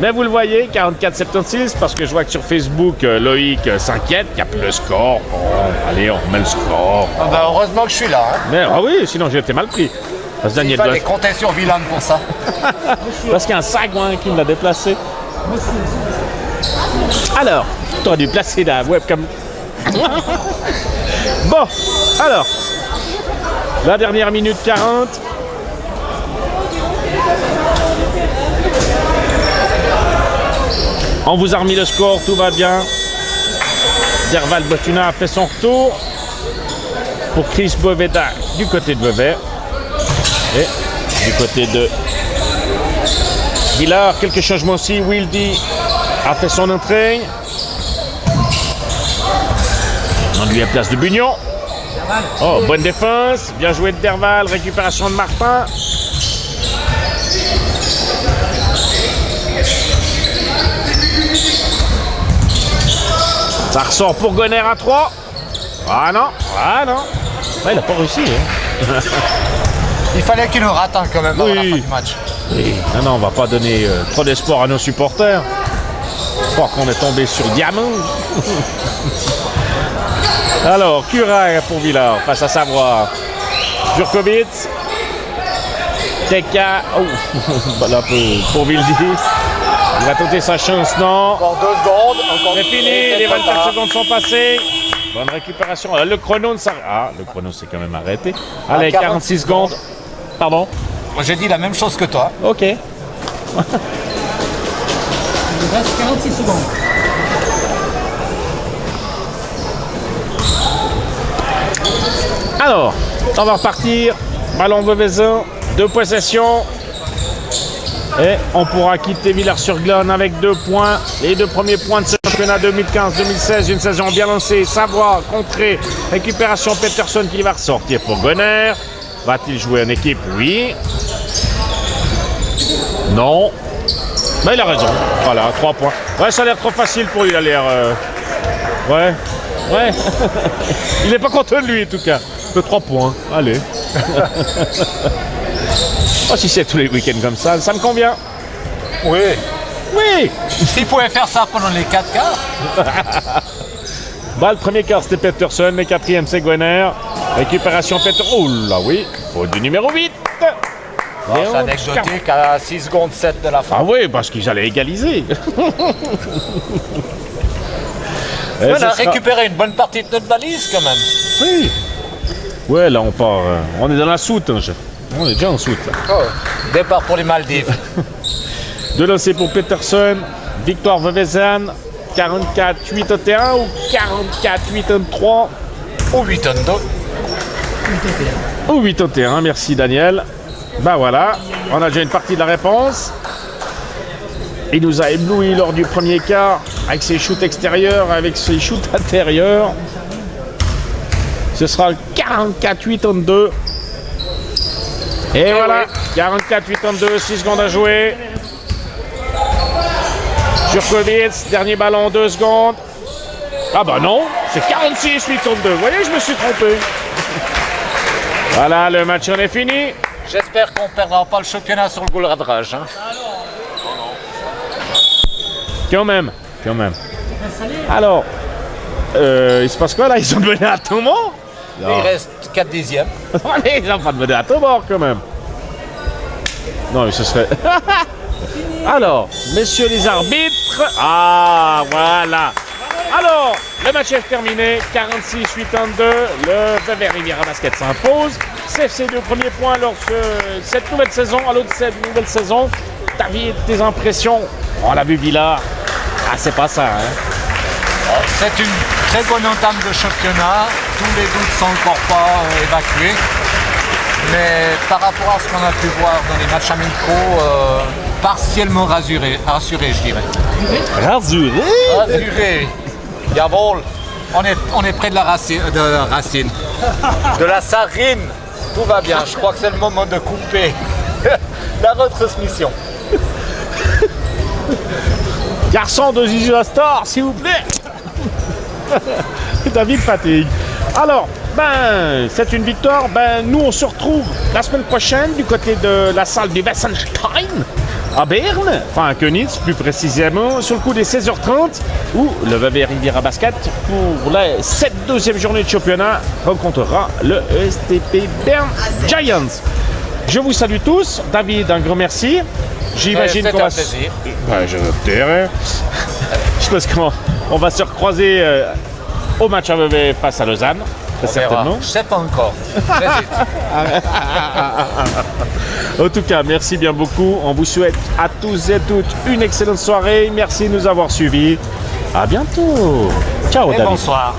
Mais vous le voyez, 44-76, parce que je vois que sur Facebook, Loïc s'inquiète, il y a plus le score. Bon, allez, on remet le score. Ah bah, heureusement que je suis là. Hein. Mais, ah oui, sinon j'étais mal pris. Parce, Il Daniel fallait Doff- compter sur Villan pour ça. parce qu'il y a un sagouin qui me l'a déplacé. Alors, tu aurais dû placer la webcam. Bon, alors, la dernière minute 40. On vous a remis le score, tout va bien. Derval Botuna a fait son retour pour Chris Boveda du côté de Vevey. Et du côté de Villars, quelques changements aussi. Wildy a fait son entrée. On lui a place de Bugnon. Oh, bonne défense. Bien joué de Derval. Récupération de Martin. Ça ressort pour Gonner à 3. Ah non. Ouais, il n'a pas réussi. Hein. Il fallait qu'il nous rate un quand même avant la Oui. fin du match. Oui. Non, on va pas donner trop d'espoir à nos supporters. Je crois qu'on est tombé sur Diamant. Alors, Cura pour Villars face à Savoie. Jurkovic. Teka. Oh, voilà un peu pour Vildi. Il va tenter sa chance, non. Encore 2 secondes. Encore C'est fini, les 24 secondes sont passées. Bonne récupération. Le chrono ne s'arrête. Ah, le chrono s'est quand même arrêté. Allez, 46 secondes. Pardon. Moi, j'ai dit la même chose que toi. Ok. Il reste 46 secondes. Alors, on va repartir. ballon Veuvezin, 2 possessions. Et on pourra quitter Villars-sur-Glâne avec 2 points. Les 2 premiers points de ce championnat 2015-2016. Une saison bien lancée. Savoie, contrée. Récupération Peterson qui va ressortir pour Gonner. Va-t-il jouer en équipe? Oui. Non. Mais il a raison. Voilà, 3 points. Ouais, ça a l'air trop facile pour lui. Il a l'air... Ouais. Ouais. Il n'est pas content de lui, en tout cas. 3 points. Allez. Oh, si c'est tous les week-ends comme ça me convient. Oui. Oui. S'il pouvait faire ça pendant les 4 quarts. Bah, le premier quart, c'était Peterson. Le quatrième, c'est Gwenner. Récupération Peterson. Oh là, oui. Faute du numéro 8. C'est anecdotique à 6 secondes 7 de la fin. Ah oui, parce qu'ils allaient égaliser. On a récupéré une bonne partie de notre valise quand même. Oui. Ouais, là, on part. On est dans la soute. Hein, on est déjà en soute, là. Oh, départ pour les Maldives. De lancer pour Peterson. Victoire Veuvezan. 44-8-1 ou 44-8-3 Ou 8 tonnes d'eau. ou 8-1. Merci, Daniel. Ben voilà, on a déjà une partie de la réponse. Il nous a ébloui lors du premier quart avec ses shoots extérieurs, avec ses shoots intérieurs. Ce sera 44-8-2. Et voilà, 44-8-2, 6 secondes à jouer. Jurkovic, dernier ballon, 2 secondes. Ah bah non, c'est 46-8-2. Vous voyez, je me suis trompé. Voilà, le match en est fini. J'espère qu'on ne perdra pas le championnat sur le goal radrage. Hein. Quand même. Alors, il se passe quoi là? Ils ont donné à tout mort? Il reste 4 dixièmes. Ils n'ont pas donné à tout mort quand même. Non, mais ce serait... Alors, messieurs les arbitres. Ah, voilà. Alors, le match est terminé. 46-8-2. Le Vevey Riviera Basket s'impose. C'est le premier point lors de cette nouvelle saison. À l'autre de cette nouvelle saison. David, tes impressions? On l'a vu Villars. Ah, c'est pas ça, hein? C'est une très bonne entame de championnat. Tous les doutes sont encore pas évacués. Mais par rapport à ce qu'on a pu voir dans les matchs amicaux, partiellement rassuré, je dirais. Rassuré. Jawohl. On est près de la racine. De la sarine. Tout va bien. Je crois que c'est le moment de couper la retransmission. Garçon de Gigi Astor, s'il vous plaît. David fatigue. Alors, c'est une victoire. Nous, on se retrouve la semaine prochaine du côté de la salle du Wessenstein à Berne, enfin à Königs plus précisément, sur le coup des 16h30, où le Vevey Riviera Basket, pour cette deuxième journée de championnat, rencontrera le STP Bern Giants. Je vous salue tous. David, un grand merci. J'imagine qu'on va... C'est un plaisir. Je dirais. Je pense qu'on va se recroiser au match à Vevey face à Lausanne. Certainement. Je sais pas encore. Très vite. En tout cas, merci bien beaucoup. On vous souhaite à tous et toutes une excellente soirée. Merci de nous avoir suivis. À bientôt. Ciao, Et David. bonsoir.